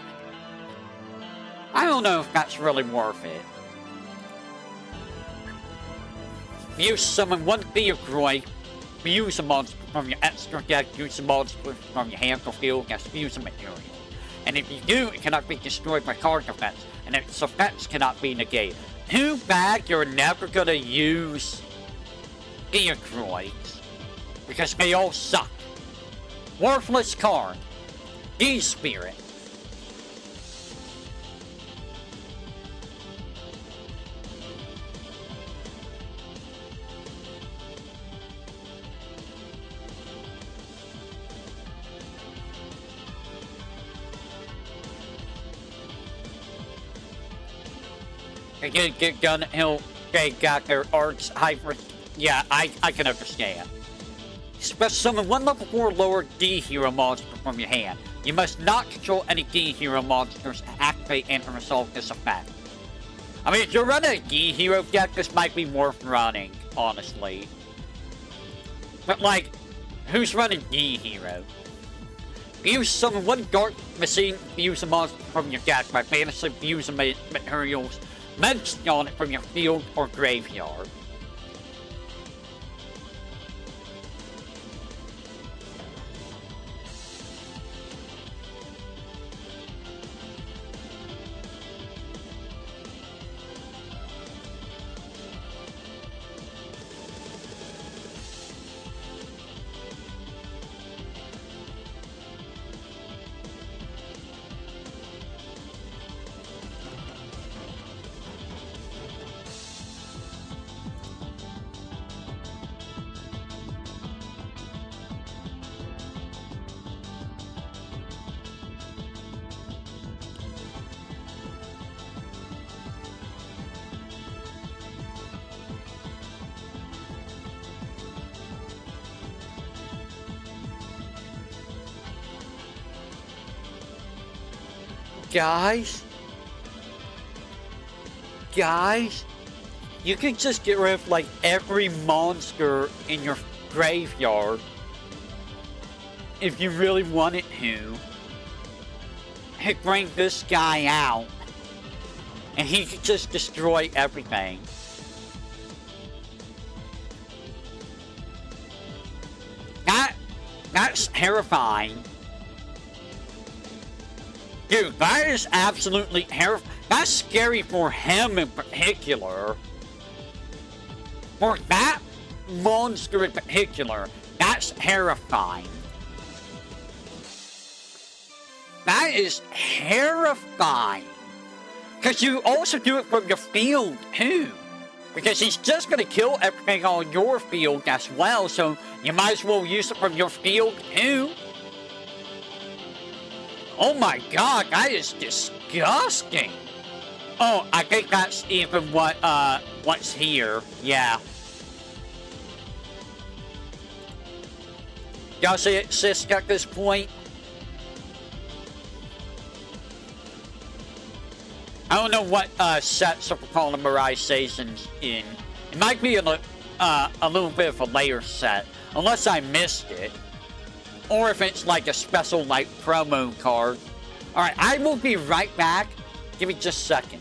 I don't know if that's really worth it. You summon 1 Theocroid, fuse a monster from your extra deck, use a monster from your hand to field against fusing materials. And if you do, it cannot be destroyed by card effects, and its effects cannot be negated. Too bad you're never gonna use Theocroids, because they all suck. Worthless card. D-Spirit. Again, get gun hill. They got their arts hyper. Yeah, I can understand. Special summon 1 level 4 lower D-Hero monster from your hand. You must not control any D-Hero monsters to activate and resolve this effect. I mean, if you're running a Gi Hero deck, this might be worth running, honestly. But, like, who's running Gi Hero? Use summon one Dark Machine, use a monster from your deck by fantasy using materials mentioned on it from your field or graveyard. Guys, you can just get rid of like every monster in your graveyard if you really wanted to. And bring this guy out, and he could just destroy everything. That's terrifying. Dude, that is absolutely terrifying. That's scary for him in particular. For that monster in particular, that's terrifying. That is terrifying. Because you also do it from your field, too. Because he's just going to kill everything on your field as well, so you might as well use it from your field, too. Oh my god, that is disgusting. Oh, I think that's even what's here. Yeah. Y'all see it, Sisk, at this point? I don't know what sets of polymerization's in. It might be a little bit of a layer set, unless I missed it. Or if it's like a special, like, promo card. Alright, I will be right back. Give me just a second.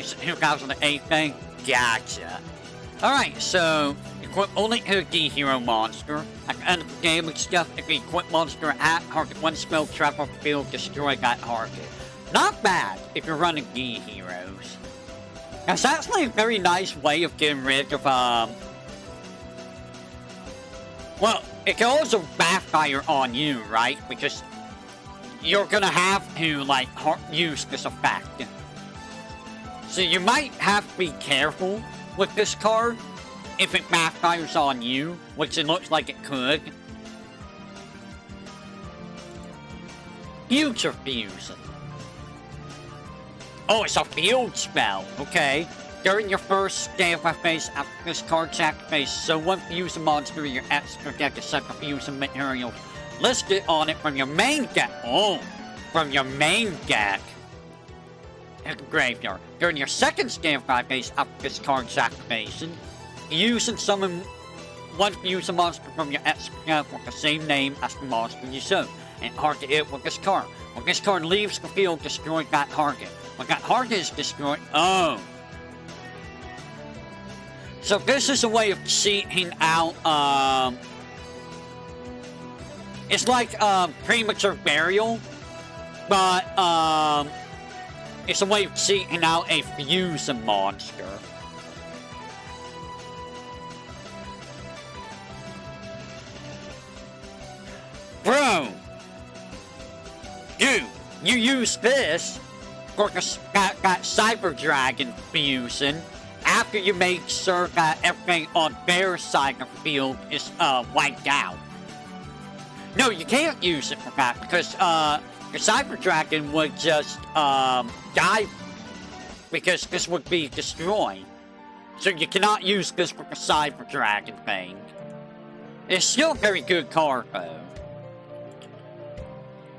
It's a 2008 thing? Gotcha. Alright, so equip only a Gi Hero monster. At the end of the game, stuff if the equip monster at target one spell trap off the field, destroy that target. Not bad if you're running Gi Heroes. That's actually a very nice way of getting rid of, well, it can also backfire on you, right? Because you're gonna have to, like, use this effect. So you might have to be careful with this card if it backfires on you, which it looks like it could. Future Fusion. Oh, it's a field spell. Okay. During your first standby phase after this card's activation, so one fusion monster in your extra deck is set to fusion materials listed on it from your main deck. Oh, from your main deck. In the graveyard. During your second standby phase after this card's activation, use and summon one fusion monster from your extra deck with the same name as the monster you show, and target it with this card. When this card leaves the field, destroy that target. When that target is destroyed, oh. So this is a way of cheating out, it's like, premature burial, but, it's a way of cheating out a fusion monster. Bro! Dude, you use this for that Cyberdragon fusion after you make sure that everything on their side of the field is wiped out. No, you can't use it for that because the Cyberdragon would just die because this would be destroyed. So you cannot use this for the Cyberdragon thing. It's still a very good card though.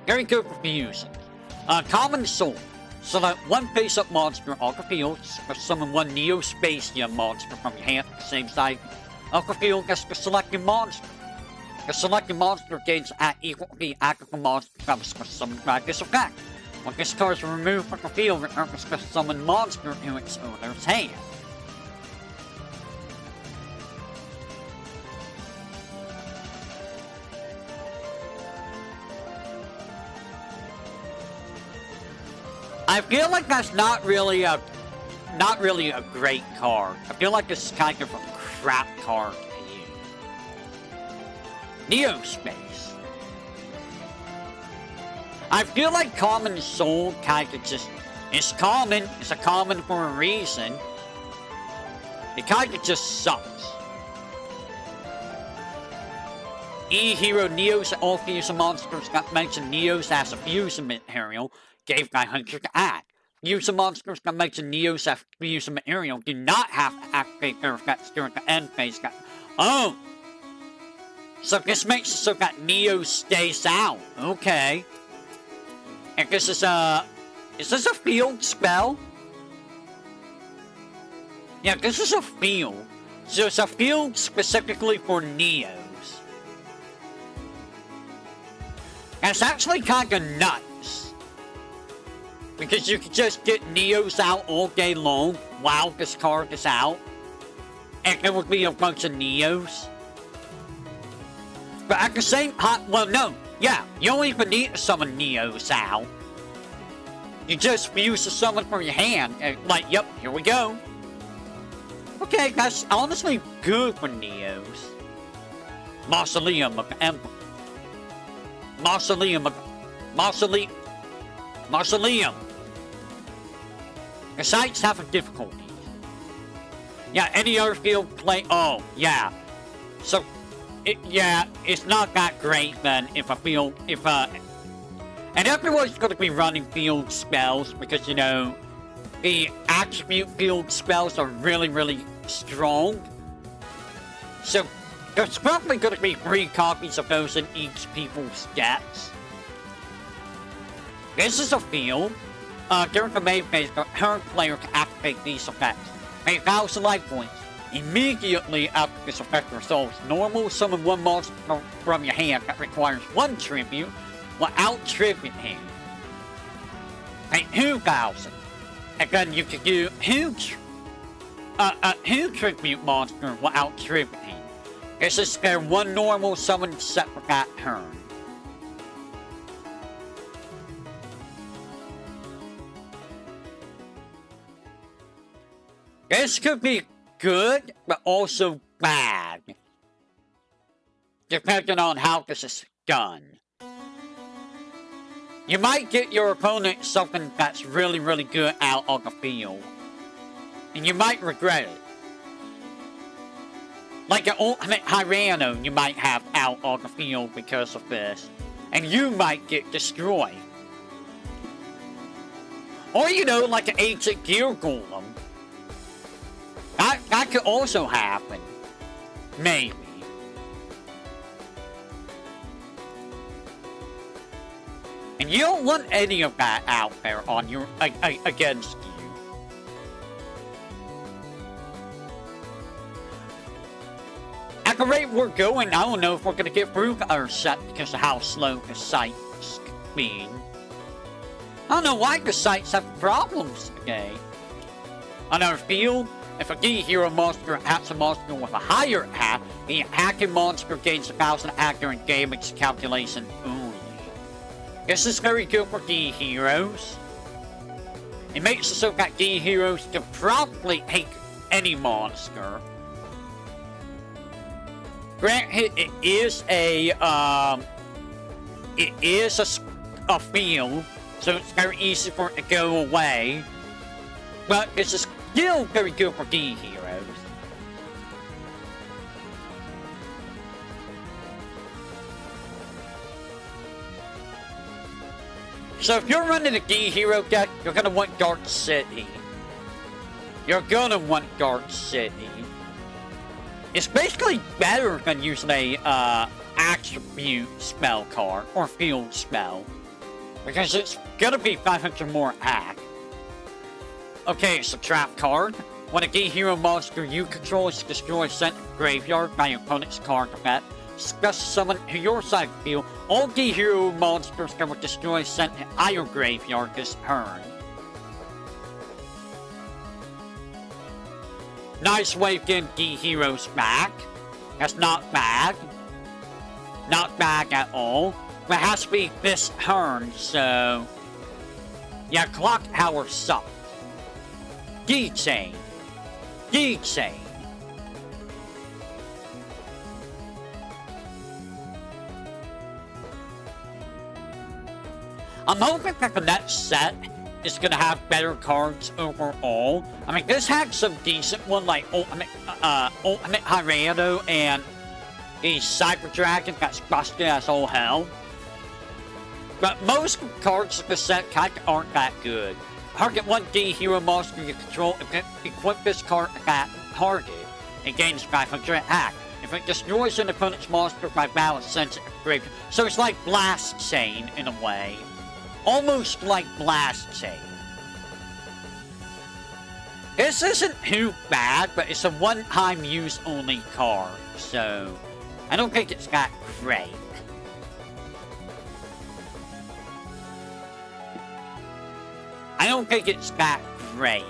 Very good for fusion. Common Soul. Select one face-up monster off the field, or summon one Neo-Spacia monster from your hand at the same side of the field as the selected monster. The selected monster gains at equal to the active monster becomes summoned by this effect. When this card is removed from the field, return the summoned monster to its owner's hand. I feel like that's not really a great card. I feel like this is kind of a crap card to use. Neo-Space. I feel like Common Soul kind of just... It's common. It's a common for a reason. It kind of just sucks. E-Hero Neos and all fusion monsters that mention Neos as a fusion material gave 900 to add. Fusion monsters that mention Neos as fusion material do not have to activate their effects during the end phase. Oh! So this makes it so that Neo stays out. Okay. And this is a... Is this a field spell? Yeah, this is a field. So it's a field specifically for Neos. And it's actually kind of nuts. Because you can just get Neos out all day long while this card is out. And there would be a bunch of Neos. But at the same time, well, no. Yeah, you don't even need to summon Neos out. You just use the summon from your hand. And like, yep, here we go. Okay, that's honestly good for Neos. Mausoleum of the Emperor. Mausoleum. The sites have a difficulty. Yeah, any other field play. Oh, yeah. So, it's not that great then if a field, and everyone's going to be running field spells because, you know, the attribute field spells are really, really strong. So, there's probably going to be 3 copies of those in each people's decks. This is a field. During the main phase, the current player can activate these effects. Pay 1,000 life points. Immediately after this effect resolves, normal summon one monster from your hand that requires 1 tribute without tributing. Pay 2,000. And then you can do 2 tribute monster without tributing. This is their 1 normal summon set for that turn. This could be good, but also bad. Depending on how this is done. You might get your opponent something that's really, really good out on the field. And you might regret it. Like an ultimate Hyrano you might have out on the field because of this. And you might get destroyed. Or, you know, like an ancient Gear Golem. That could also happen. Maybe. And you don't want any of that out there on your against you. At the rate we're going, I don't know if we're gonna get through our set because of how slow the site's being. I don't know why the sites have problems today. Another field, if a key hero monster attacks a monster with a higher attack, the attacking monster gains 1,000 accurate damage calculation only. This is very good for key heroes. It makes it so that key heroes can probably take any monster. Granted, it is a field, so it's very easy for it to go away. But it's still very good for key heroes. So if you're running a key hero deck, you're gonna want Dark City. You're gonna want Dark City. It's basically better than using a attribute spell card or field spell, because it's gonna be 500 more attack. Okay, it's a trap card. When a key hero monster you control is destroyed sent to the graveyard by your opponent's card effect, special summon to your side of the field. All key hero monsters that were destroyed sent to either graveyard this turn. Nice way of getting key heroes back. That's not bad. Not bad at all. But it has to be this turn, so... yeah, clock tower sucks. Keychain. Keychain. I'm hoping that the next set is gonna have better cards overall. I mean, this had some decent one like Ultimate Hirano and the Cyber Dragon that's busted as all hell. But most cards of the set kinda aren't that good. Target one key hero monster you control, equip this card at that target. It gains 500 attack. If it destroys an opponent's monster by battle, it sends it to the graveyard. So it's like Blast Chain in a way. Almost like Blast Chain. This isn't too bad, but it's a one-time use only card, so I don't think it's that great. I don't think it's that great.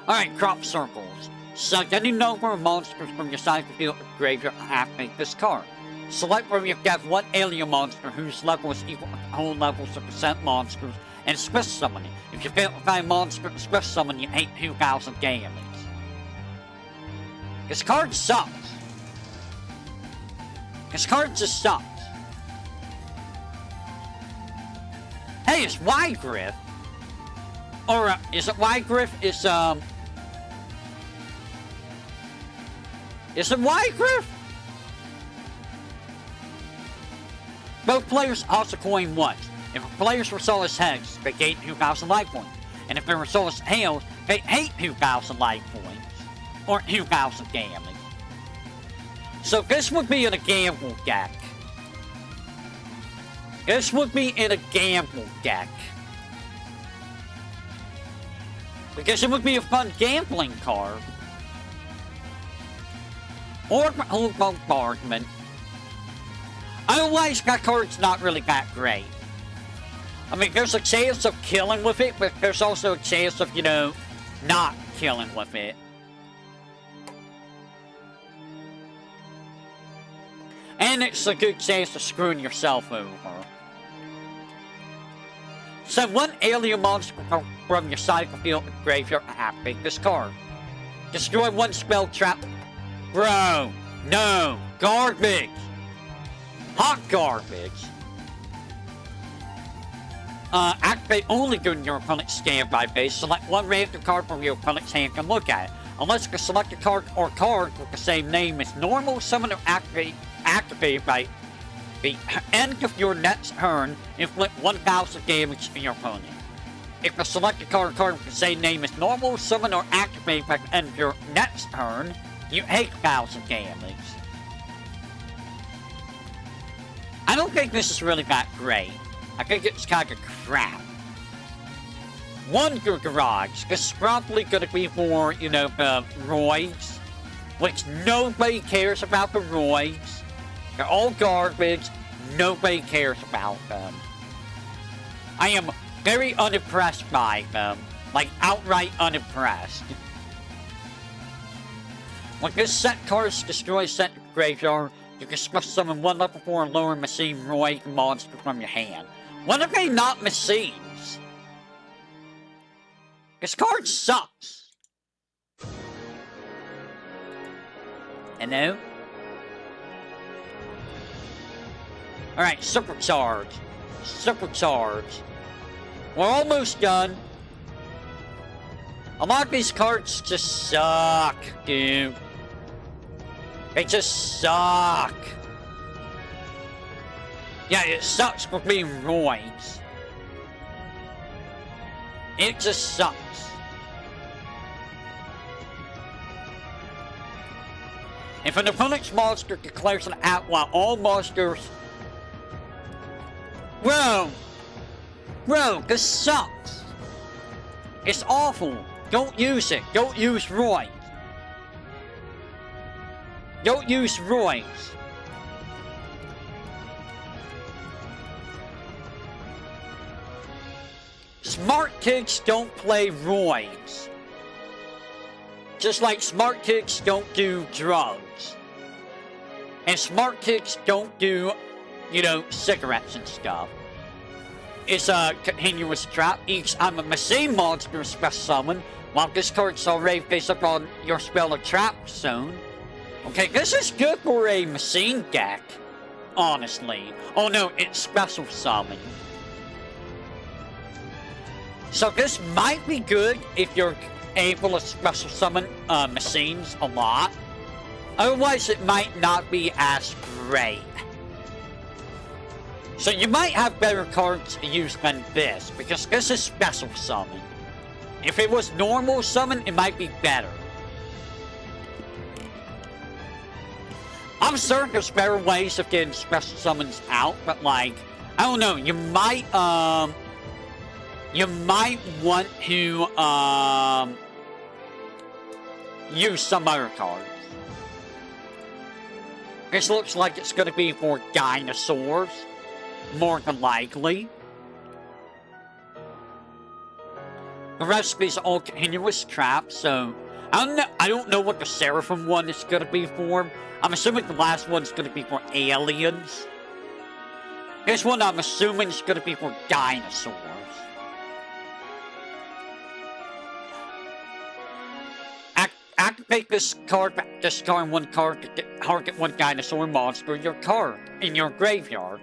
Alright, crop circles. Select any number of monsters from your side of the field or graveyard and activate this card. Select where you have one alien monster whose level is equal to the whole levels of percent monsters and special summon it. If you fail to find a monster to special summon, you take 2,000 damage. This card sucks. This card just sucks. Hey, it's Wygriff. Or, is it Wygriff? It's, Is it Wygriff? Both players toss a coin once. If a player's result is heads, they gain 2,000 life points. And if their result is tails, they take 2,000 life points. Or 2,000 damage. So this would be in a gamble deck. This would be in a gamble deck. Because it would be a fun gambling card. Or bombardment. Otherwise, that card's not really that great. I mean, there's a chance of killing with it, but there's also a chance of, you know, not killing with it. And it's a good chance of screwing yourself over. So one alien monster from your side of the field and graveyard and activate this card. Destroy one spell trap. Bro, no, garbage. Hot garbage. activate only during your opponent's standby phase. Select one random card from your opponent's hand and look at it. Unless you select a card or cards with the same name as normal, summon or activate by the end of your next turn, inflict 1,000 damage to your opponent. If you select a card or card with the same name as normal, summon or activate by the end of your next turn, you take 1,000 damage. I don't think this is really that great. I think it's kind of crap. One garage. This is probably going to be for, you know, the roids, which nobody cares about the roids. They're all garbage. Nobody cares about them. I am very unimpressed by them. Like, outright unimpressed. When this set cards destroy set graveyard, you can special summon one level 4 and lower machine roid monster from your hand. When are they not machines? This card sucks. Hello? Alright, supercharge. Supercharge. We're almost done. A lot of these cards just suck, dude. They just suck. Yeah, it sucks for being roids. It just sucks. If an opponent's monster declares an outlaw, all monsters... Bro, this sucks. It's awful. Don't use it. Don't use roids. Don't use roids. Smart kids don't play roids. Just like smart kids don't do drugs. And smart kids don't do, you know, cigarettes and stuff. It's a continuous trap. Each time a machine monster is special summoned, while this card's already based upon your spell or trap zone. Okay, this is good for a machine deck, honestly. Oh no, it's special summon. So this might be good if you're able to special summon machines a lot. Otherwise, it might not be as great. So you might have better cards to use than this, because this is special summon. If it was normal summon, it might be better. I'm certain there's better ways of getting special summons out, but like, I don't know, you might want to, use some other cards. This looks like it's going to be for dinosaurs, more than likely. The rest of these are all continuous traps, so I don't know what the Seraphim one is going to be for. I'm assuming the last one's going to be for aliens. This one I'm assuming is going to be for dinosaurs. Activate this card, discard one card to target one dinosaur monster in your graveyard.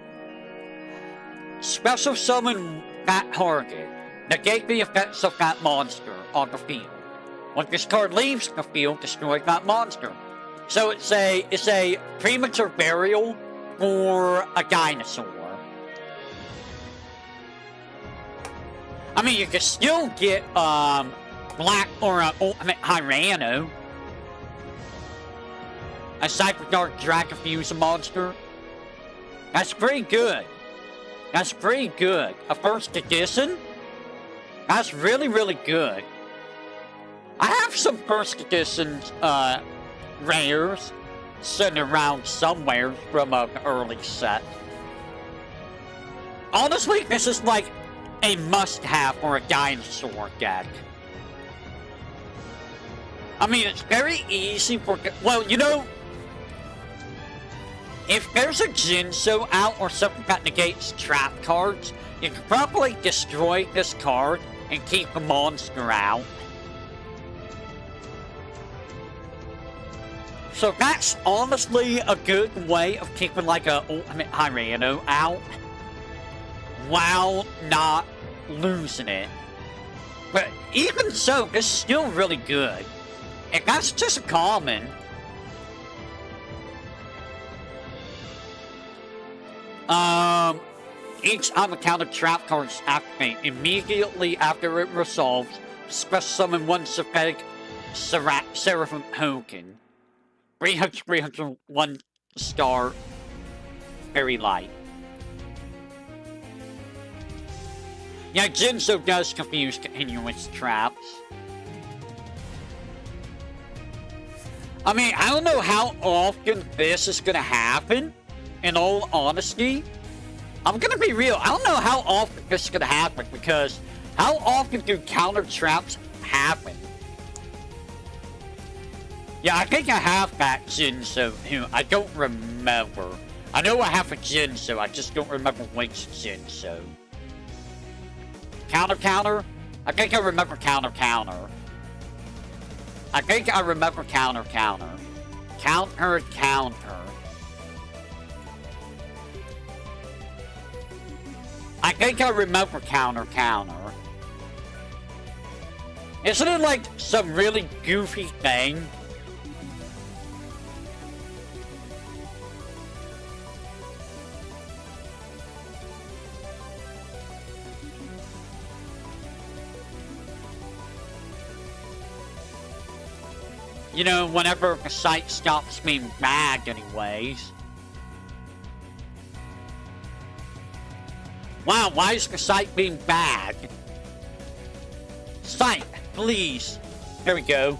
Special summon that target. Negate the effects of that monster on the field. When this card leaves the field, destroy that monster. So it's a premature burial for a dinosaur. I mean, you can still get Black or Ultimate Hyrano. A Cyberdark Dragon Fusion monster. That's pretty good. That's pretty good. A first edition? That's really, really good. I have some first edition rares sitting around somewhere from an early set. Honestly, this is like a must-have for a dinosaur deck. I mean, it's very easy for... Well, you know... If there's a Jinzo out or something that negates trap cards, you can probably destroy this card and keep the monster out. So that's honestly a good way of keeping like a Ultimate Hyrano out while not losing it. But even so, it's still really good. And that's just common. Each time a counter trap card is activated, immediately after it resolves, special summon one Pathetic Seraphim Token. 300, 1 star, very light. Yeah, Jinzo does confuse continuous traps. I mean, I don't know how often this is gonna happen, in all honesty. I'm gonna be real, I don't know how often this is gonna happen, because how often do counter traps happen? Yeah, I think I have that Jinzo too. I don't remember. I know I have a Jinzo, I just don't remember which Jinzo. Counter? I think I remember counter. I think I remember counter. Counter. I think I remember counter. Isn't it like some really goofy thing? You know, whenever the site stops being bagged anyways. Wow, why is the site being bagged? Site, please. There we go.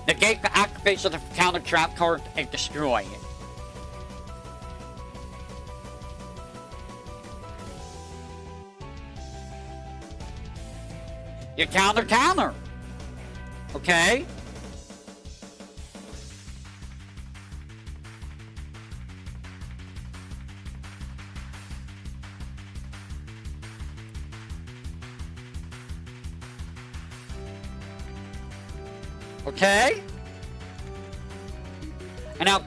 Negate the activation of the counter trap card and destroy it. You counter. Okay? Okay? And now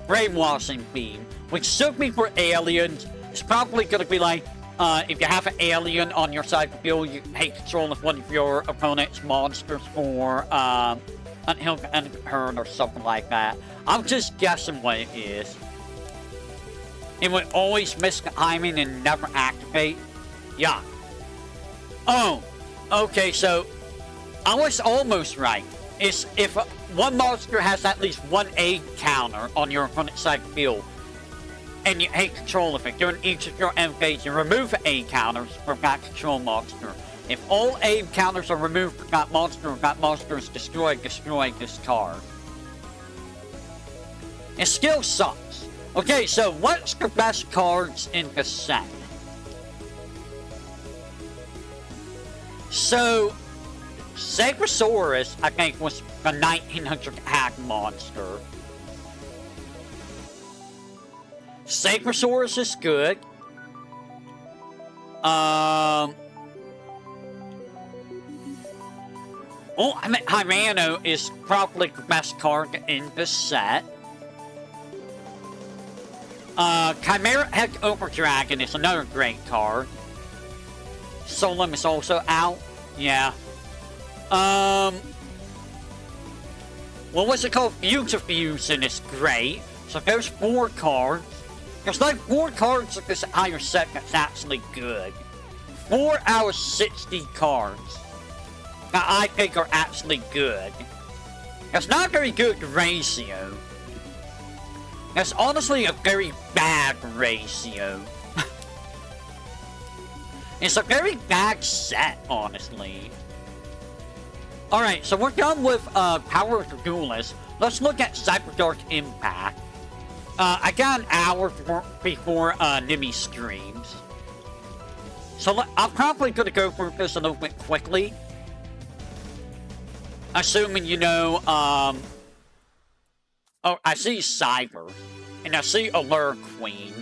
brainwashing beam, which should be for aliens. It's probably gonna be like, if you have an alien on your side of the field, you can take control of one of your opponent's monsters for, until the end of the turn or something like that. I'm just guessing what it is. It would always miss the timing and never activate. Yeah. Oh, okay, so I was almost right. It's if one monster has at least one aid counter on your opponent's side of the field, and you take control of it, during each of your end phase, you remove aid counters from that control monster. If all aid counters are removed from that monster is destroyed, destroy this card. It still sucks. Okay, so what's the best cards in the set? So, Sagrosaurus, I think, was the 1900 hack monster. Sagrosaurus is good. Oh, I mean, Hyrano is probably the best card in the set. Chimera Heck Overdragon is another great card. Solem is also out. Yeah. What was it called? VTuberEN is great. So there's 4 cards. There's like 4 cards of this entire set that's actually good. 4 out of 60 cards that I think are actually good. That's not a very good ratio. That's honestly a very bad ratio. It's a very bad set, honestly. Alright, so we're done with Power of the Duelist. Let's look at Cyberdark Impact. I got an hour before Nimi streams. So I'm probably going to go through this a little bit quickly. Assuming, you know, oh, I see Cyber. And I see Allure Queen.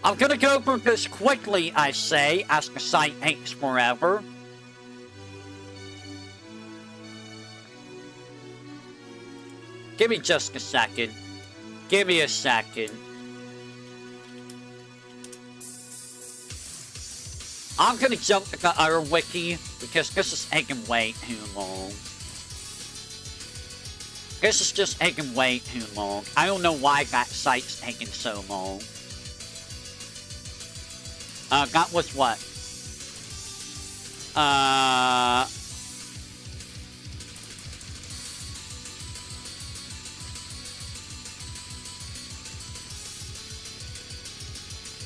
I'm going to go through this quickly, I say, as the site takes forever. Give me just a second. Give me a second. I'm gonna jump to the other wiki because this is taking way too long. This is just taking way too long. I don't know why that site's taking so long. That was what?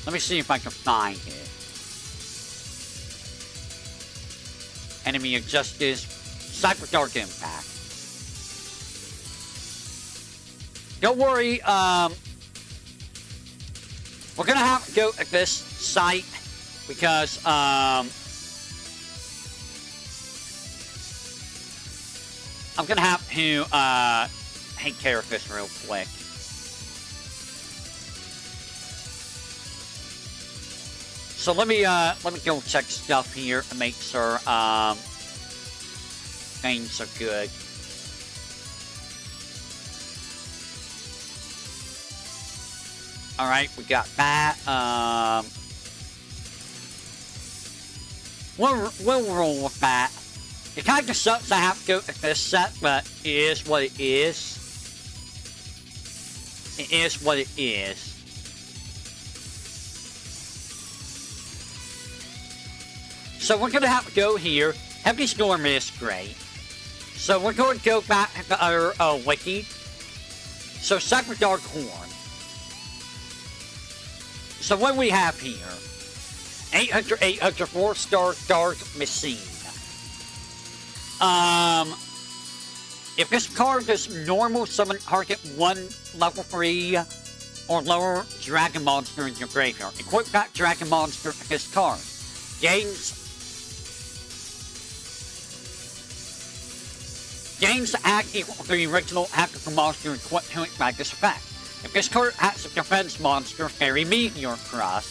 Let me see if I can find it. Enemy of Justice, Cyberdark Impact. Don't worry, we're gonna have to go at this site because, I'm gonna have to, take care of this real quick. So let me go check stuff here to make sure, things are good. Alright, we got that, we'll roll with that. It kind of sucks I have to go to this set, but it is what it is. It is what it is. So we're gonna have to go here. Heavy Storm is great. So we're going to go back to our wiki. So Cyberdark Horn. So what we have here, 800, 4-star Dark Machine. If this card does normal summon target 1 level 3 or lower dragon monster in your graveyard, equip that dragon monster to this card. Gains the act equal to the original act of the monster equipped to it by this effect. If this card acts as a defense monster, Fairy Meteor Cross.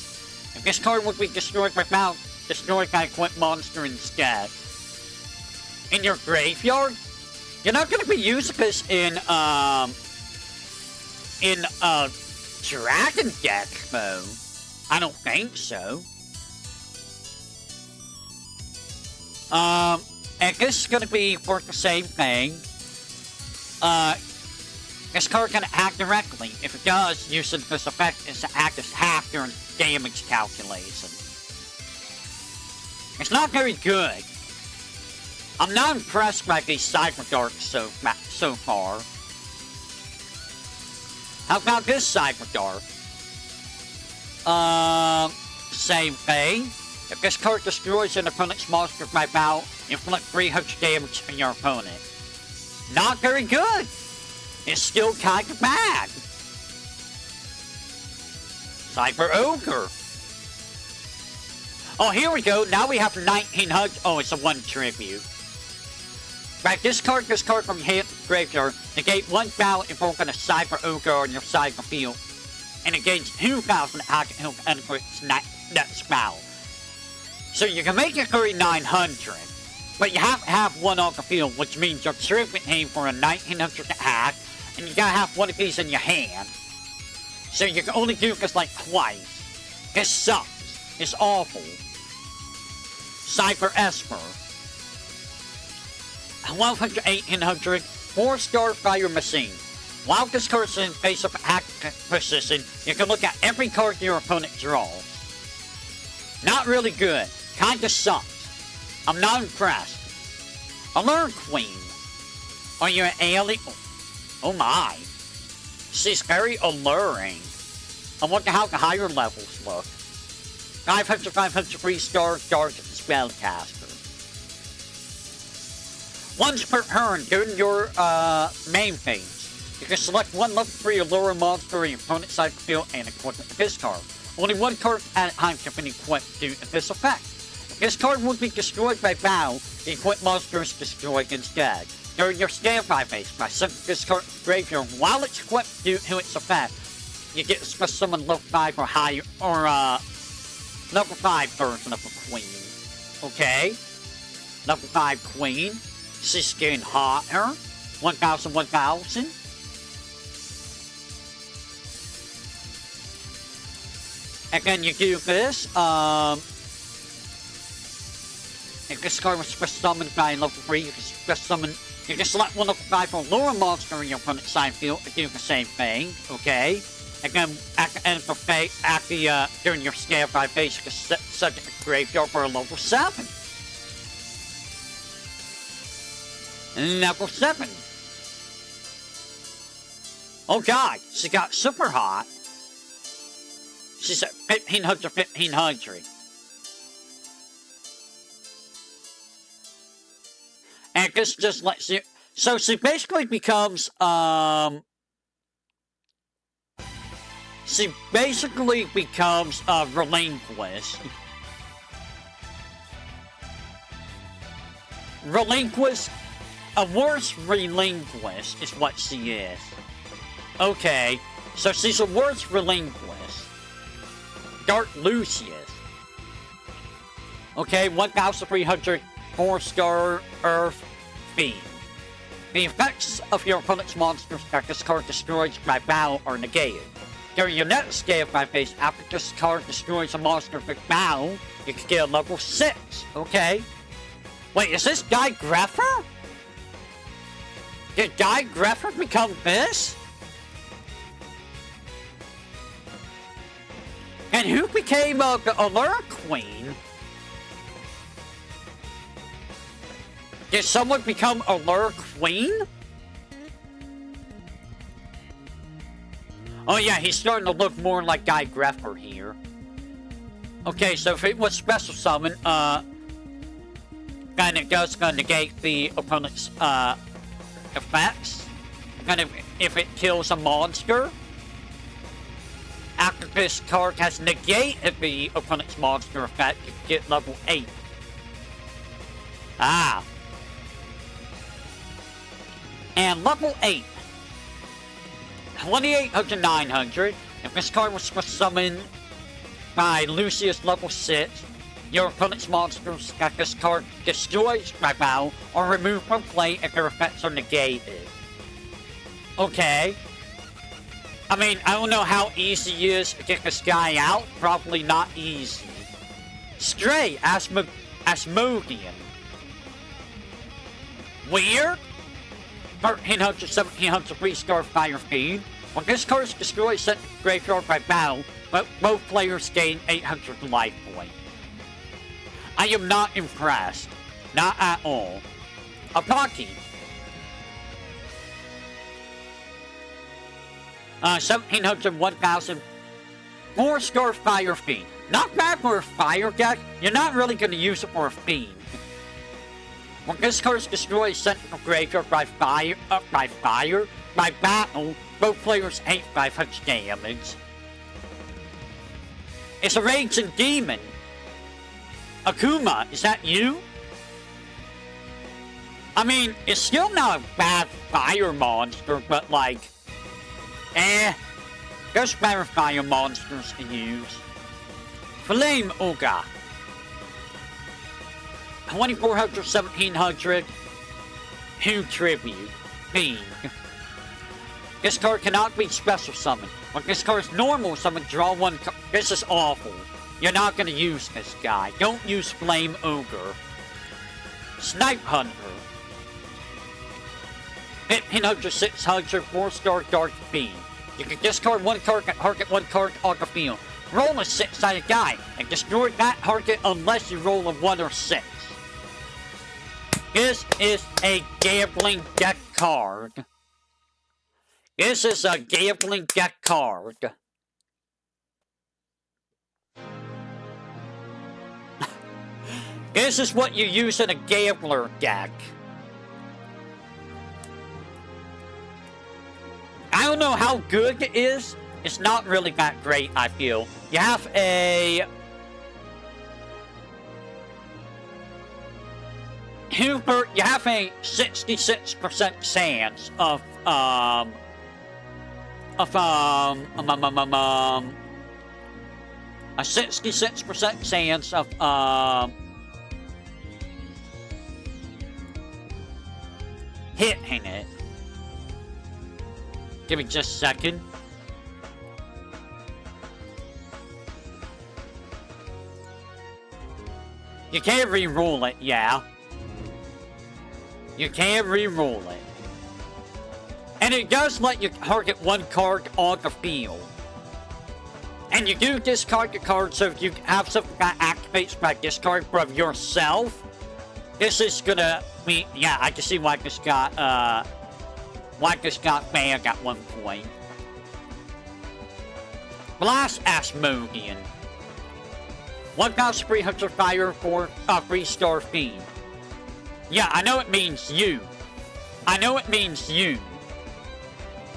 If this card would be destroyed without, destroyed by equipped monster instead. In your graveyard, you're not going to be using this in Dragon deck mode. I don't think so. And this is going to be for the same thing. This card can act directly. If it does, using this effect is to act as half your damage calculation. It's not very good. I'm not impressed by these Cyberdark so far. How about this Cyberdark? Same thing. If this card destroys an opponent's monster by battle, inflict 300 damage on your opponent. Not very good. It's still kind of bad. Cyber Ogre. Oh, here we go. Now we have 1900. Oh, it's a 1 tribute. Right, this card from your hand to the graveyard. Negate 1 battle invoking a Cyber Ogre on your Cyber field. And it gains 2,000 attack and enter its next battle. So you can make it 3,900. But you have to have 1 on the field, which means you're tripping for a 1900 attack. And you gotta have 1 of these in your hand. So you can only do this like twice. This sucks. It's awful. Cyber Esper. 1200, 1800, 4-star Fire Machine. While this card is in face of attack position, you can look at every card your opponent draws. Not really good. Kinda sucks. I'm not impressed. Allure Queen. Are you an alien? Oh my. She's very alluring. I wonder how the higher levels look. 500, 3-star Dark Spellcaster. Once per turn during your main phase, you can select 1 level 3 Allure monster in your opponent's side field and equip it with this card. Only 1 card at a time can be equipped due to this effect. If this card would be destroyed by battle, the equipped monster is destroyed instead. During your standby phase, by sending this card to the graveyard while it's equipped due to its effect, you get to summon level 5 or higher, or level 5 version of a queen. Okay? Level 5 queen. She's getting hotter. 1,000, 1,000. And then you do this, this card was special summoned by level 3, you can special summon. You can select one level 5 for a lower monster in your opponent's side field and do the same thing, okay? And then at the end of the phase, during your scale 5 phase, you can set the graveyard for a level 7. Level 7. Oh god, she got super hot. She's at 1500, 1500. And this just lets you... So she basically becomes, She basically becomes, relinquished. Relinquished? A worse relinquished is what she is. Okay, so she's a worse relinquished. Dark Lucius. Okay, 1,300 4-star Earth Fiend. The effects of your opponent's monsters that this card destroys by battle are negated. During your next scale 5 phase, after this card destroys a monster with battle, you can get a level 6. Okay. Wait, is this Guy Greffer? Did Guy Greffer become this? And who became the Allure Queen? Did someone become Allure Queen? Oh yeah, he's starting to look more like Guy Greffer here. Okay, so if it was special summon, then it does negate the opponent's effects. And if it kills a monster, after this card has negated the opponent's monster effect, you get level 8. Ah. And level 8. 2800 900. If this card was summoned by Lucius level 6, your opponent's monsters that this card destroys by battle or removed from play if their effects are negated. Okay. I mean, I don't know how easy it is to get this guy out. Probably not easy. Stray Asmodean. Weird. 1300, 1700 3-star Fire Fiend. When this card is destroyed, sent to the graveyard by battle, but both players gain 800 life points. I am not impressed. Not at all. Apaki. 1700, 1000. 4-star Fire Fiend. Not bad for a fire deck. You're not really going to use it for a fiend. When this card is destroyed, sent to the graveyard by battle, both players take 500 damage. It's a Raging Demon. Akuma, is that you? I mean, it's still not a bad fire monster, but like... There's better fire monsters to use. Flame Ogre. 2400, 1700. Who Tribute. Fiend. This card cannot be special summoned. When this card is normal summon, draw one card. This is awful. You're not going to use this guy. Don't use Flame Ogre. Snipe Hunter. 1500, 600, 4-star Dark Fiend. You can discard one card and target one card on the field. Roll a 6-sided die and destroy that target unless you roll a 1 or 6. This is a gambling deck card. This is a gambling deck card. This is what you use in a gambler deck. I don't know how good it is. It's not really that great, I feel. You have a... Hubert, you have a 66% chance of a 66% chance of, hitting it. Give me just a second. You can't re-roll it, yeah. You can re-roll it. And it does let you target one card on the field. And you do discard your card, so if you have something that activates by discard from yourself, this is gonna be, yeah, I can see why this got banned at one point. Blast Asmodean. 1,300 fire for a 3-star fiend. Yeah, I know it means you. I know it means you.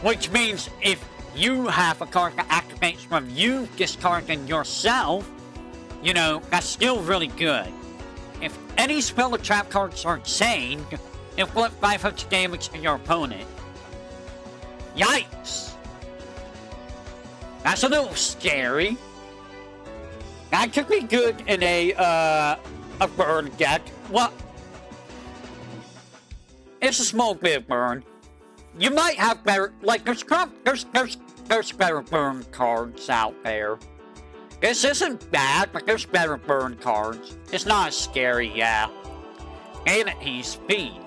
Which means if you have a card that activates from you discarding yourself, you know, that's still really good. If any spell or trap cards are chained, inflict 500 damage to your opponent. Yikes! That's a little scary. That could be good in a burn deck. Well, it's a small bit of burn. You might have better, like, there's better burn cards out there. This isn't bad, but there's better burn cards. It's not as scary, yeah. And he's speed.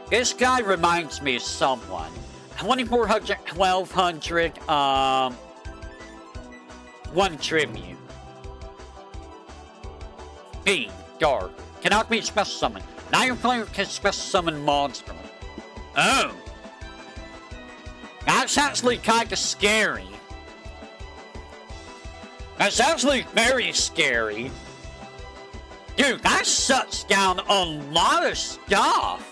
This guy reminds me of someone. 2,400, 1,200, 1 tribute. Fiend, dark. Cannot be special summoned. Now your player can special summon monster. Oh. That's actually kind of scary. That's actually very scary. Dude, that shuts down a lot of stuff.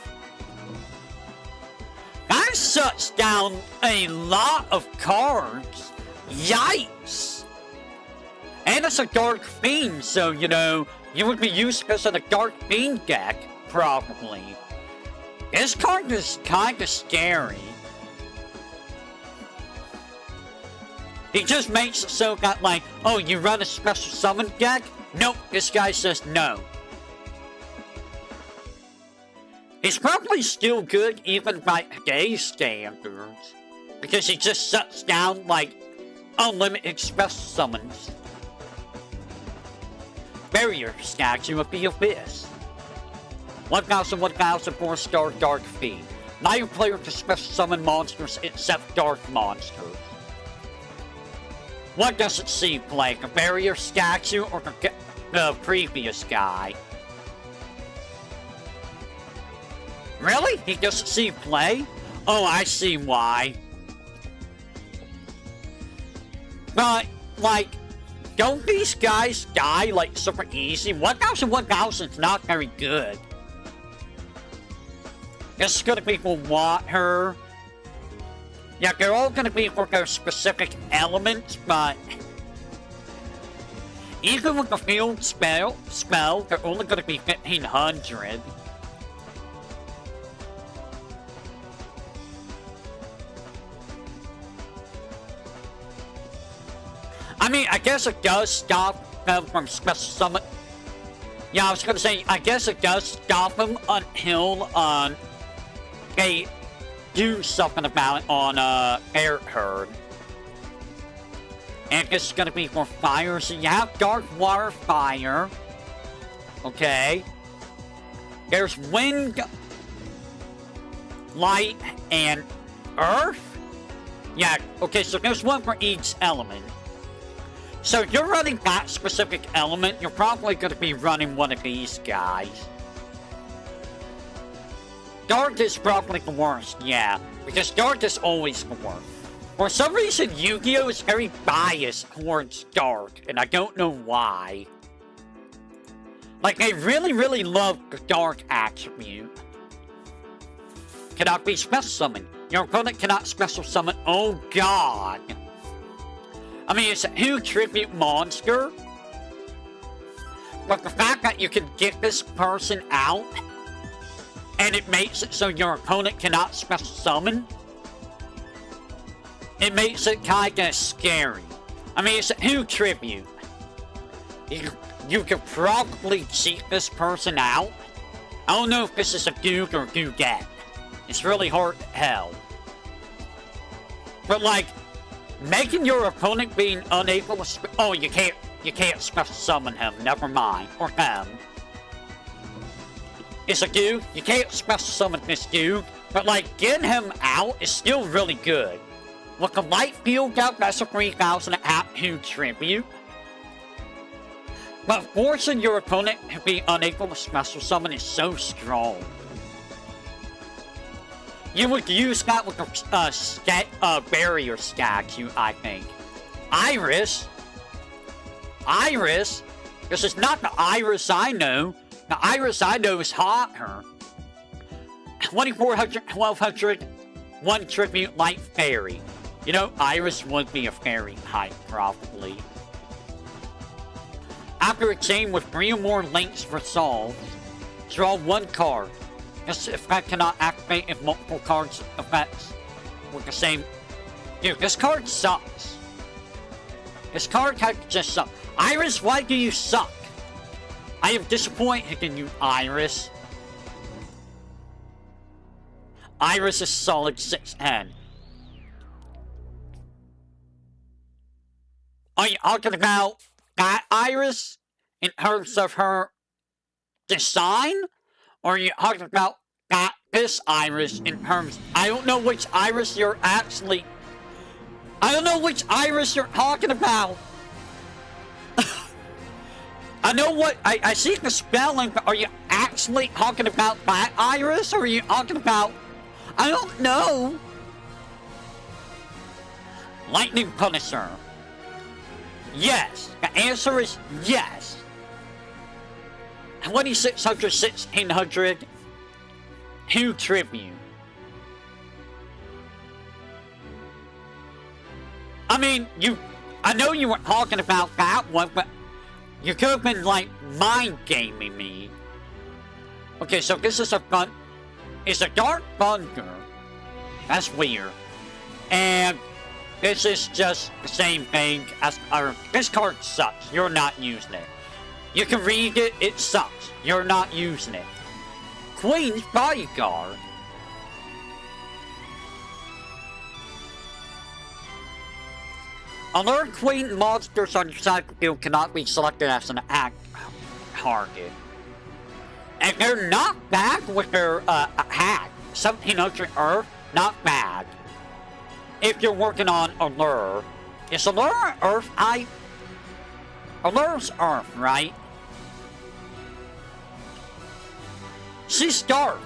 That shuts down a lot of cards. Yikes. And it's a Dark Fiend, so, you know, you would be useless in a Dark Fiend deck, probably. This card is kind of scary. He just makes it so that, like, oh, you run a special summon deck? Nope, this guy says no. He's probably still good even by today's standards, because he just shuts down, like, unlimited special summons. Barrier statue of the Abyss. 1,000, 1,000, 4-star Dark Fiend. Now your player can special summon monsters except dark monsters. What does it seem like? A barrier statue or the previous guy? Really? He doesn't see play? Oh, I see why. But, like, don't these guys die, like, super easy? 1,000, 1,000 is not very good. This is gonna be for water. Yeah, they're all gonna be for their specific elements, but even with the field spell, they're only gonna be 1,500. I mean, I guess it does stop them from special summon. Yeah, I was gonna say, I guess it does stop them until, they do something about it on, Air Herd. And this is gonna be for fire, so you have Dark Water Fire. Okay. There's Wind, Light, and Earth? Yeah, okay, so there's one for each element. So if you're running that specific element, you're probably going to be running one of these guys. Dark is probably the worst, yeah. Because Dark is always the worst. For some reason, Yugioh is very biased towards Dark, and I don't know why. Like, they really, really love the Dark attribute. Cannot be special summoned. Your opponent cannot special summon. Oh, God. I mean, it's a huge tribute monster. But the fact that you can get this person out, and it makes it so your opponent cannot special summon, it makes it kinda scary. I mean, it's a huge tribute. You could probably cheat this person out. I don't know if this is a dude or dudette. It's really hard to tell. But, like, Making your opponent being unable to... Oh, you can't special summon him. Never mind. Or him. It's a dude. You can't special summon this dude. But, like, getting him out is still really good. With the light field out, that's a 3,000 huge tribute. But forcing your opponent to be unable to special summon is so strong. You would use that with a barrier statue, I think. Iris? Iris? This is not the Iris I know. The Iris I know is hotter. 2400, 1200, 1 tribute light fairy. You know, Iris would be a fairy type, probably. After a chain with 3 or more links resolved, draw 1 card. This effect cannot activate if multiple cards effects with the same... Dude, this card sucks. This card just sucks. Iris, why do you suck? I am disappointed in you, Iris. Iris is solid 610. Are you talking about that Iris in terms of her design? Or are you talking about this Iris in terms... I don't know which Iris you're actually... I don't know which Iris you're talking about. I know what... I see the spelling, but are you actually talking about that Iris? Or are you talking about... I don't know. Lightning Punisher. Yes. The answer is yes. 2600, 1600. 2 tribute. I mean, I know you weren't talking about that one, but you could have been, like, mind-gaming me. Okay, so this is it's a Dark Thunder. That's weird. And this is just the same thing as... this card sucks. You're not using it. You can read it. It sucks. You're not using it. Queen's Bodyguard. Alert Queen monsters on your side of the field cannot be selected as an act target. And they're not bad with their hack. 1700 Earth, not bad. If you're working on Allure. Is Allure Earth? Allure's Earth, right? She's dark.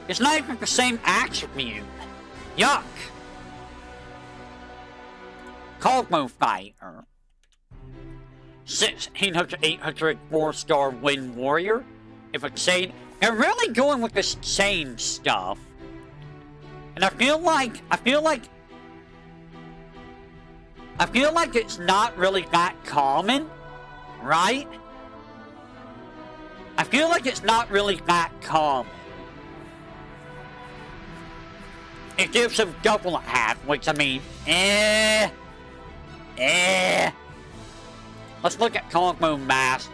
It's not even the same attribute. Yuck. Cosmo Fighter. 1600, 800, 4-star Wind Warrior. If it's chain, they're really going with this chain stuff. And I feel like it's not really that common, right? I feel like it's not really that common. It gives them double hack, which I mean, Let's look at Cosmo Master.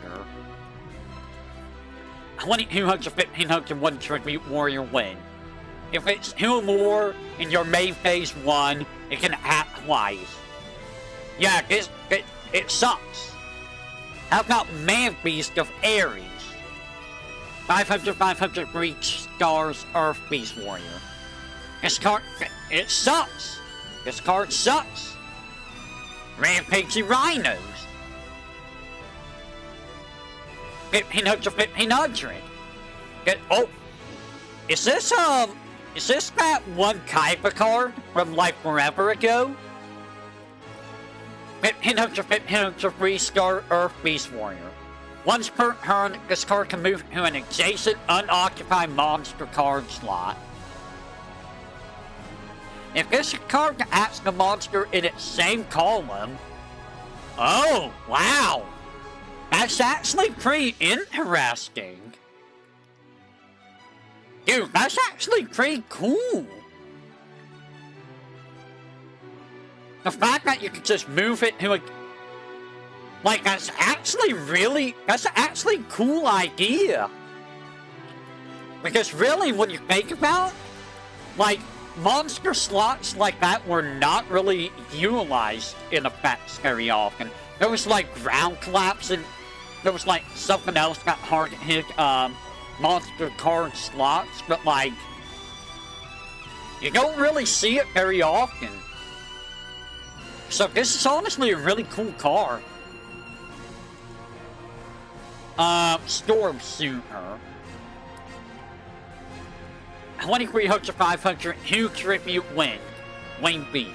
2200, 1500, 1 tribute warrior win. If it's 2 or more in your main phase 1, it can hack twice. Yeah, it sucks. How about Man Beast of Ares? 500, 500 Breach Stars Earth Beast Warrior. This card, it sucks. This card sucks. Rampaging Rhinos. 1500, 1500. Oh, is this that one Kaiba card from like forever ago? 1500, 1500 3-star Earth Beast Warrior. Once per turn, this card can move to an adjacent unoccupied monster card slot. If this card can ask the monster in its same column... Oh, wow! That's actually pretty interesting. Dude, that's actually pretty cool. The fact that you can just move it to a... Like, that's actually a cool idea. Because really, when you think about it, like, monster slots like that were not really utilized in effects very often. There was like ground collapse and there was like something else got hard to hit monster card slots, but like you don't really see it very often. So this is honestly a really cool car. Storm Suitor. 2300 to 500, huge tribute win. Wing B.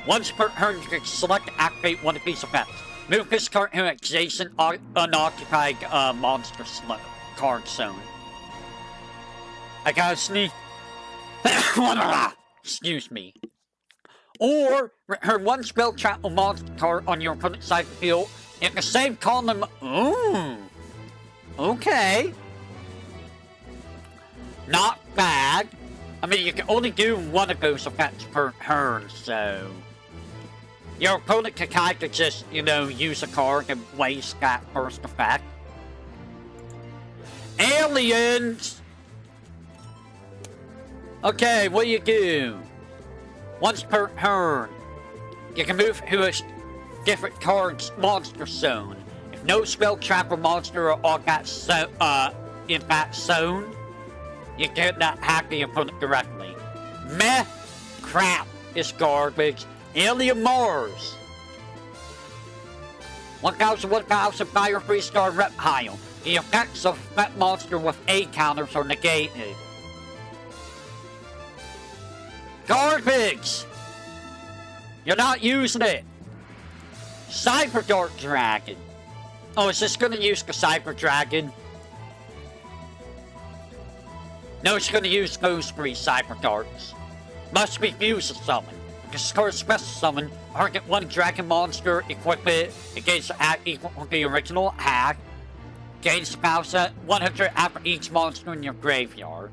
Once per turn, you can select and activate one of these effects. Move this card to an adjacent unoccupied monster card zone. I gotta sneeze. Excuse me. Or return one spell trap or monster card on your opponent's side of the field in the same column. Ooh. Okay. Not bad. I mean, you can only do one of those effects per turn, so your opponent can kind of just, you know, use a card and waste that first effect. Aliens! Okay, what do you do? Once per turn, you can move to a different card's monster zone. If no spell trap or monster are on that in that zone, you cannot hack the opponent directly. Meh, crap, it's garbage. Alien Mars. 1000 fire 3-star reptile. The effects of that monster with A counters are negated. Garbage! You're not using it. Cyberdark Dragon. Oh, is this gonna use the Cyber Dragon? No, it's gonna use those 3 Cyber Darks. Must be fused to summon. Because card special summon, target one dragon monster, equip it against the act equal to the original hack. Gain spell set 100 after each monster in your graveyard.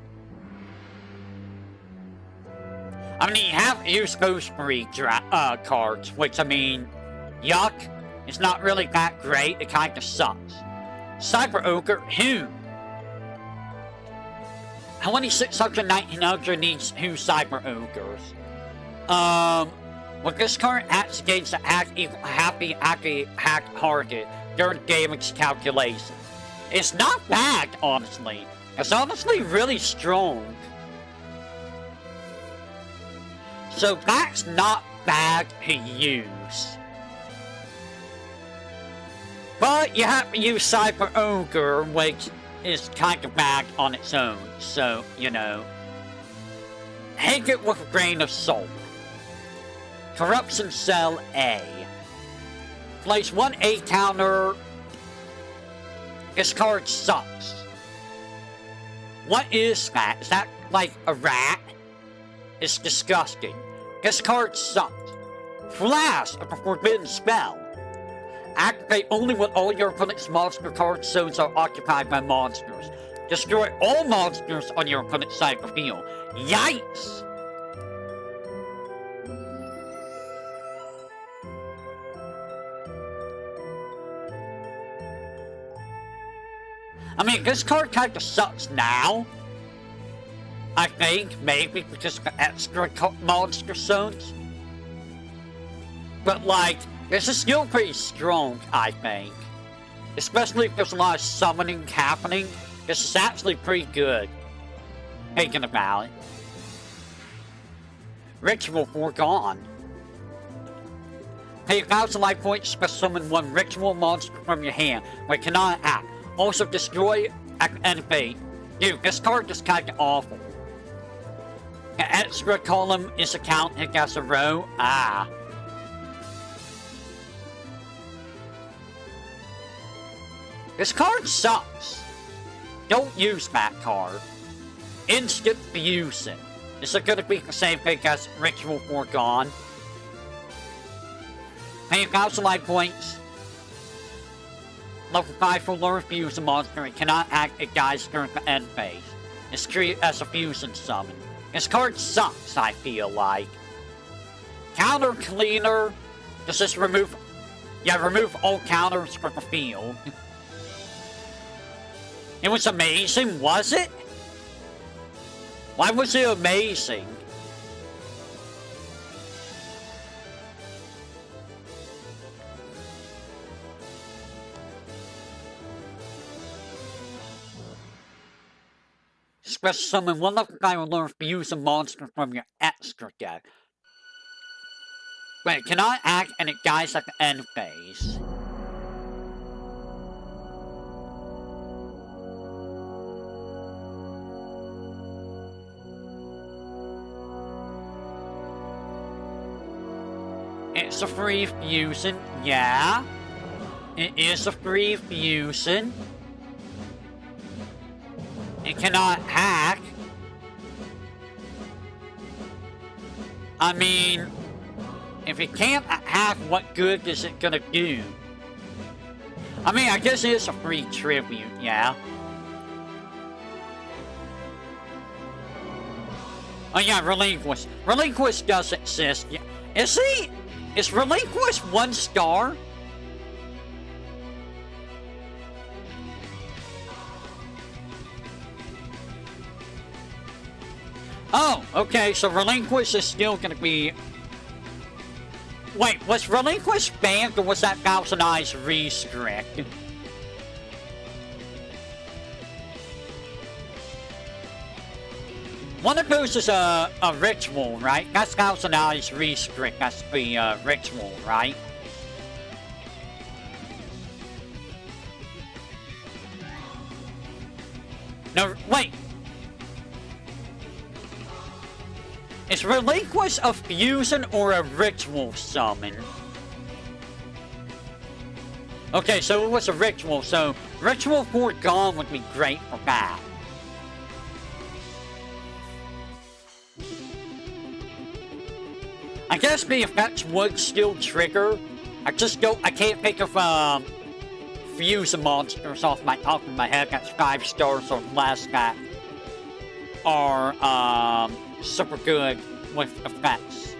I mean, you have to use those 3 cards, which I mean, yuck. It's not really that great, it kinda sucks. Cyber Ogre, who? 2600, 1900 needs 2 Cyber Ogres. When this card acts against the hack equal happy hack target during damage calculation. It's not bad, honestly. It's honestly really strong. So that's not bad to use. But you have to use Cyber Ogre, which is kind of bad on its own. So, you know, take it with a grain of salt. Corruption Cell A. Place 1 A counter. This card sucks. What is that? Is that like a rat? It's disgusting. This card sucks. Flash of the Forbidden Spell. Activate only when all your opponent's monster card zones are occupied by monsters. Destroy all monsters on your opponent's side of the field. Yikes! I mean, this card kinda sucks now. I think, maybe because of the extra monster zones. But like, this is still pretty strong, I think. Especially if there's a lot of summoning happening. This is actually pretty good. Thinking about it. Ritual Foregone. Pay 1000 life points to summon 1 ritual monster from your hand, but cannot act. Also destroy and fate. Dude, this card is kinda awful. An extra column is a counting as a row. Ah. This card sucks. Don't use that card. Instant fusion. Is it gonna be the same thing as Ritual Foregone? Pay 1000 life points. Level 5 for Lure Fusion monster. It cannot act at guys during the end phase. It's treated as a fusion summon. This card sucks, I feel like. Counter Cleaner. Does this remove... Yeah, remove all counters from the field. It was amazing, was it? Why was it amazing? special summon one of the guy will learn fuse a monster from your extra deck. But it cannot act and it dies at the end phase. It's a free fusion, yeah. It is a free fusion. It cannot hack. I mean, if it can't hack, what good is it gonna do? I mean, I guess it is a free tribute, yeah. Oh yeah, Relinquish. Relinquish does exist, yeah. Is Relinquish 1 star? Oh, okay, so Relinquish is still gonna be... Wait, was Relinquish banned or was that Thousand Eyes restrict? One of those is a ritual, right? That's Thousand Eyes restrict, that's the ritual, right? No, wait! Is Relinquish a fusion or a ritual summon? Okay, so it was a ritual, so Ritual Foregone would be great for that. I guess the effects would still trigger. I can't think of fusion monsters off my top of my head that's 5 stars or less that are super good with effects.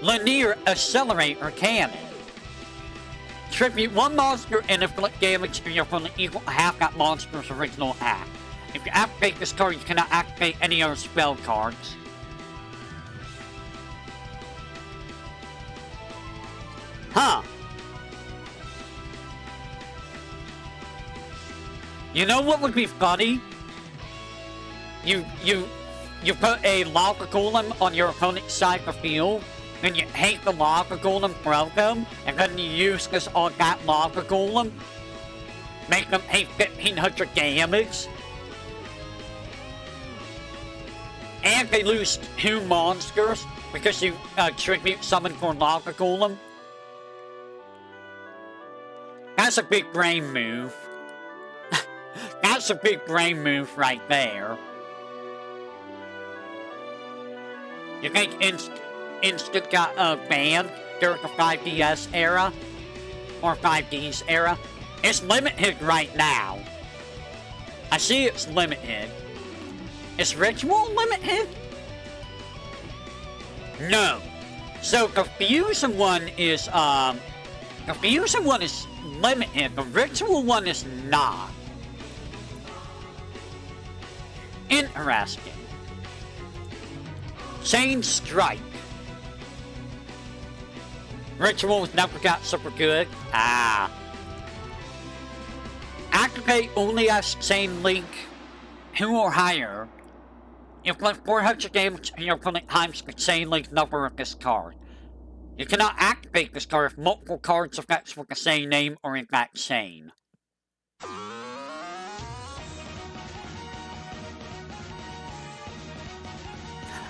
Linear Accelerator Cannon. Tribute 1 monster and inflict damage to your opponent equal to half that monster's original attack. If you activate this card, you cannot activate any other spell cards. Huh. You know what would be funny? You put a lava golem on your opponent's side of the field, and you hate the lava golem from them, and then you use this on that lava golem, make them take 1500 damage, and they lose 2 monsters because you tribute summon for lava golem. That's a big brain move. That's a big brain move right there. You think Instant got banned during the 5DS era? Or 5Ds era? It's limited right now. I see it's limited. Is Ritual limited? No. So the Fusion one is, the Fusion one is limited. The Ritual one is not. Interesting. Chain Strike. Rituals never got super good. Ah. Activate only as Chain Link 2 or higher. Inflict 400 damage to your opponent times the Chain Link number of this card. You cannot activate this card if multiple cards effects with the same name or in that chain.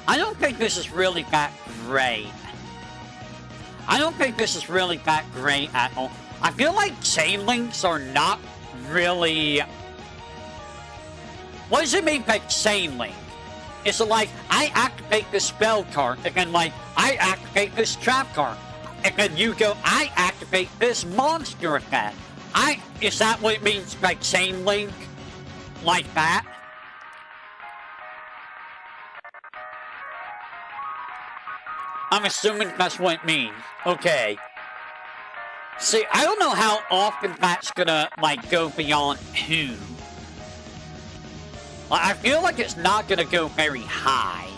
I don't think this is really that great. I don't think this is really that great at all. I feel like chain links are not really... What does it mean by chain link? Is it like, I activate this spell card, and then like, I activate this trap card, and then you go, I activate this monster effect. Is that what it means by chain link? Like that? I'm assuming that's what it means. Okay. See, I don't know how often that's gonna, like, go beyond 2. Like, I feel like it's not gonna go very high.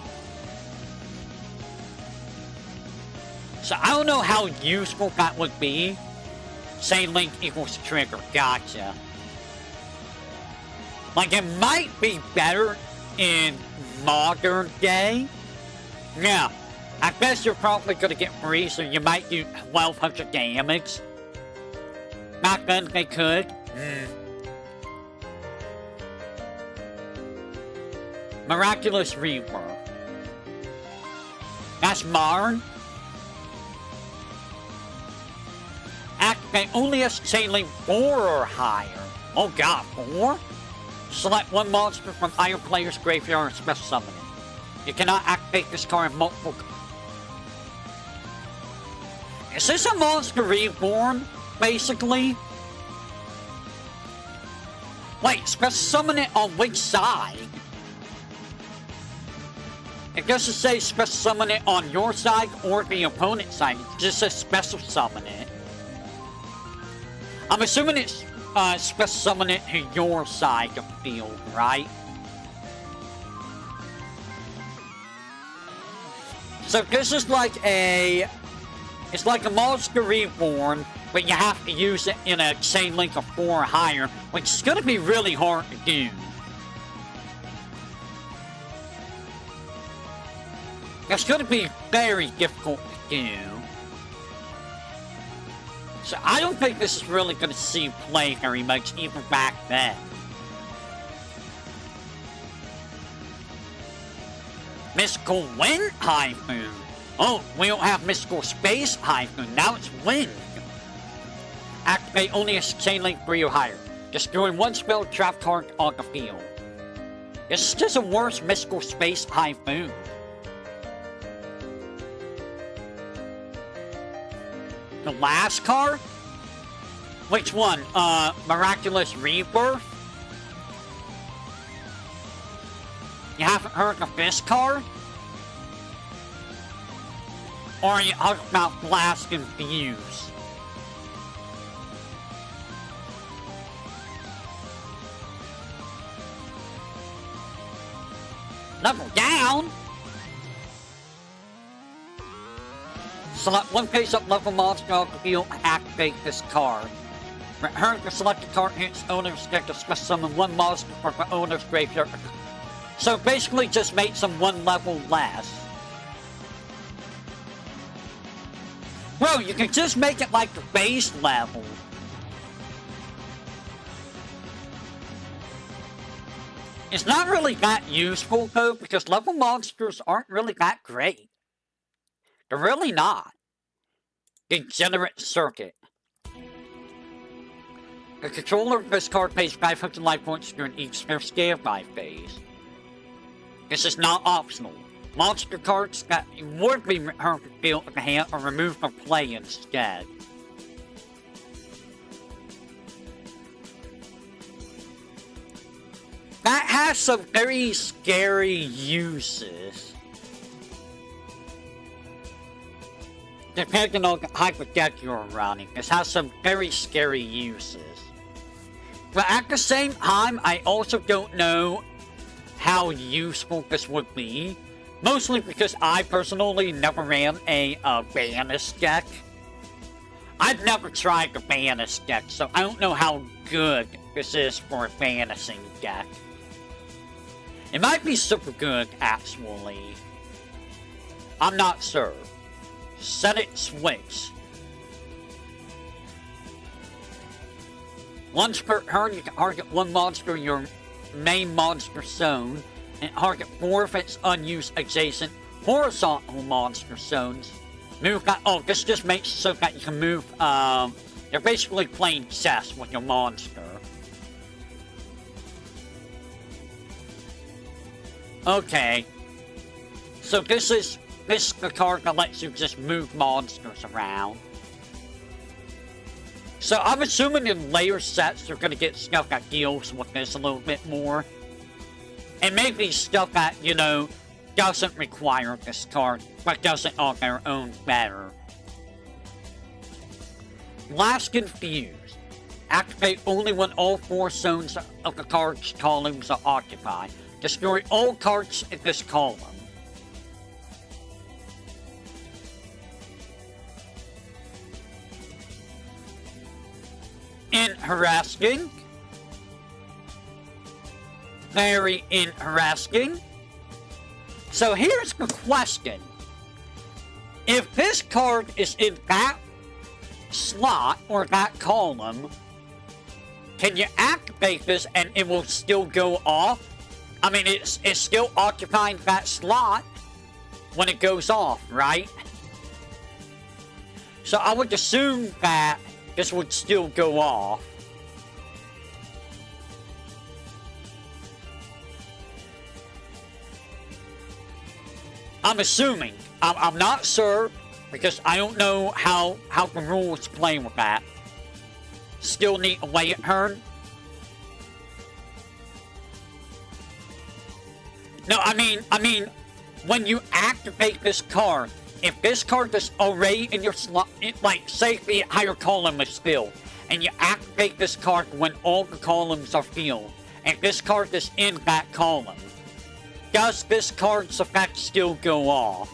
So I don't know how useful that would be. Chain link equals trigger. Gotcha. Like, it might be better in modern day. Yeah, I guess you're probably gonna get free, so you might do 1200 damage. Back then they could. Miraculous Rebirth. That's modern. Activate only as Chainlink 4 or higher. Oh god, 4? Select one monster from either player's graveyard and special summon it. You cannot activate this card in multiple... Is this a monster reborn, basically? Wait, special summon it on which side? It doesn't say special summon it on your side or the opponent's side. It just says special summon it. I'm assuming it's special summon it to your side of the field, right? So this is like a... It's like a monster reborn, but you have to use it in a chain link of 4 or higher, which is going to be really hard to do. It's going to be very difficult to do. So I don't think this is really going to see play very much, even back then. Mystical Wind Typhoon. Oh, we don't have Mystical Space Typhoon. Now it's Wind. Activate only a chain link 3 or higher. Destroy one spell trap card on the field. This is just a worse Mystical Space Typhoon. The last card? Which one? Miraculous Rebirth? You haven't heard of this card? Or are you talking about Blast and Fuse? Level down? Select one face-up level monster on the field and activate this card. Return the selected card to its owner's deck to special summon one monster from the owner's graveyard. So basically just make some one level less. Bro, you can just make it like the base level. It's not really that useful though, because level monsters aren't really that great. They're really not. Degenerate Circuit. The controller of this card pays 500 life points during each standby phase. This is not optional. Monster cards that would be returned to the field of the hand are removed from play instead. That has some very scary uses. Depending on the type of deck you're running, this has some very scary uses. But at the same time, I also don't know how useful this would be. Mostly because I personally never ran a Banish deck. I've never tried the Banish deck, so I don't know how good this is for a banishing deck. It might be super good, actually. I'm not sure. Set it switch. Once per turn, you can target one monster in your main monster zone, and target 4 of its unused adjacent horizontal monster zones. Move that. Oh, this just makes so that you can move. You're basically playing chess with your monster. Okay. So this is the card that lets you just move monsters around. So I'm assuming in layer sets you're gonna get stuff that deals with this a little bit more. And maybe stuff that, you know, doesn't require this card, but does it on their own better. Blast and Fuse. Activate only when all 4 zones of the card's columns are occupied. Destroy all cards in this column. Interesting. very interesting. So here's the question. If this card is in that slot or that column, can you activate this and it will still go off? I mean, it's still occupying that slot when it goes off, right? So I would assume that this would still go off. I'm assuming. I'm not sure, because I don't know how the rules play with that. Still need a wait turn. No, I mean, when you activate this card, if this card is already in your slot, like, say the entire column is filled, and you activate this card when all the columns are filled, and this card is in that column, does this card's effect still go off?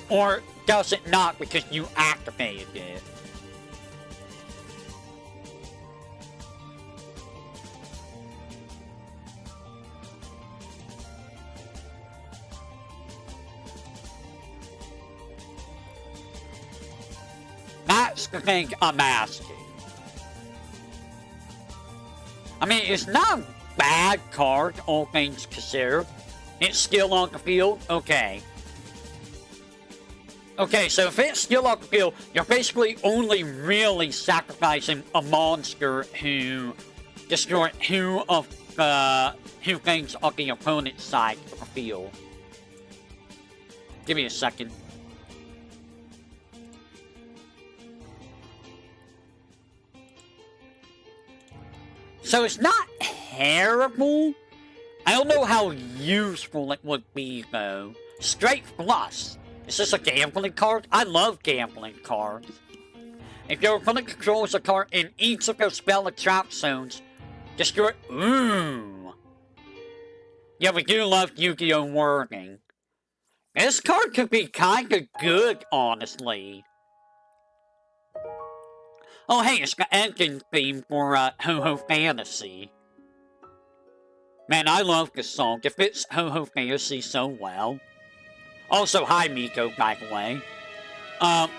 Or does it not because you activated it? That's the thing I'm asking. I mean, it's not a bad card, all things considered. It's still on the field? Okay. Okay, so if it's still on the field, you're basically only really sacrificing a monster who destroys two things on the opponent's side of the field. Give me a second. So it's not terrible. I don't know how useful it would be, though. Straight plus. Is this a gambling card? I love gambling cards. If your opponent controls a card in each of your spell and trap zones, destroy... Ooh. Yeah, we do love Yu-Gi-Oh! Wording. This card could be kinda good, honestly. Oh, hey, it's the ending theme for Ho-Ho Fantasy. Man, I love this song. It fits Ho-Ho Fantasy so well. Also, hi, Miko, by the way.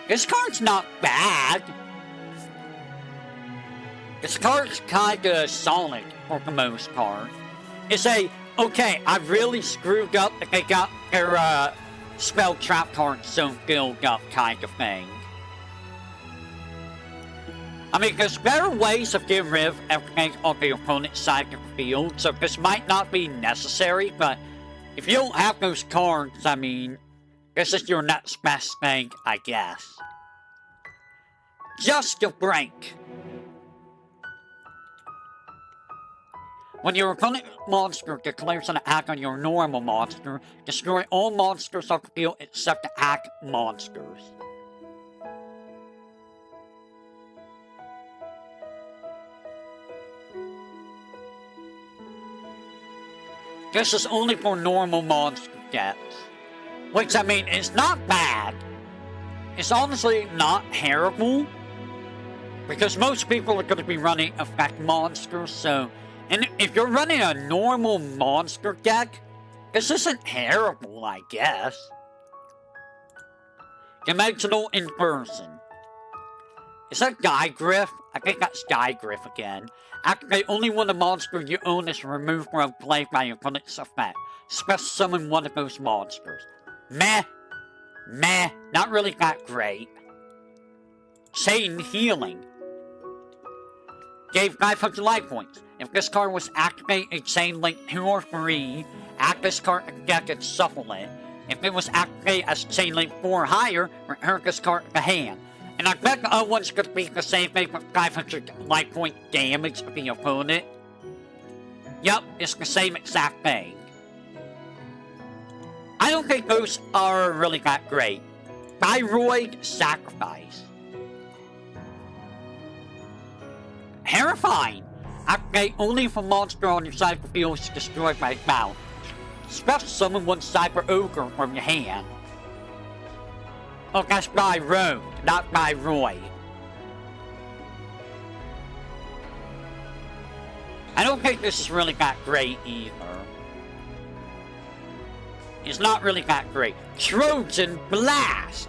This card's not bad. This card's kinda solid, for the most part. It's a, okay, I really screwed up if they got their, spell trap cards so filled up kind of thing. I mean, there's better ways of getting rid of everything on the opponent's side of the field, so this might not be necessary, but if you don't have those cards, I mean, this is your next best thing, I guess. Just a break. When your opponent monster declares an attack on your normal monster, destroy all monsters on the field except the attack monsters. This is only for normal monster decks. Which, I mean, it's not bad. It's honestly not terrible. Because most people are going to be running effect monsters, so... And if you're running a normal monster deck, this isn't terrible, I guess. Dimensional Inversion. Is that Guygriff? I think that's Guygriff again. Activate only when the monster you own is removed from play by your opponent's effect. Special summon one of those monsters. Meh. Meh. Not really that great. Chain Healing. Gave 500 life points. If this card was activated in Chain Link 2 or 3, act this card in the deck and shuffle it. If it was activated as Chain Link 4 or higher, return this card to the hand. And I bet the other one's gonna be the same thing with 500 life point damage to the opponent. Yup, it's the same exact thing. I don't think those are really that great. Thyroid Sacrifice. Terrifying. Activate only if a monster on your side of the field is destroyed by its mouth. Special summon one Cyber Ogre from your hand. Oh, that's by Rogue, not by Roy. I I don't think this is really that great either. It's not really that great. Trojan Blast!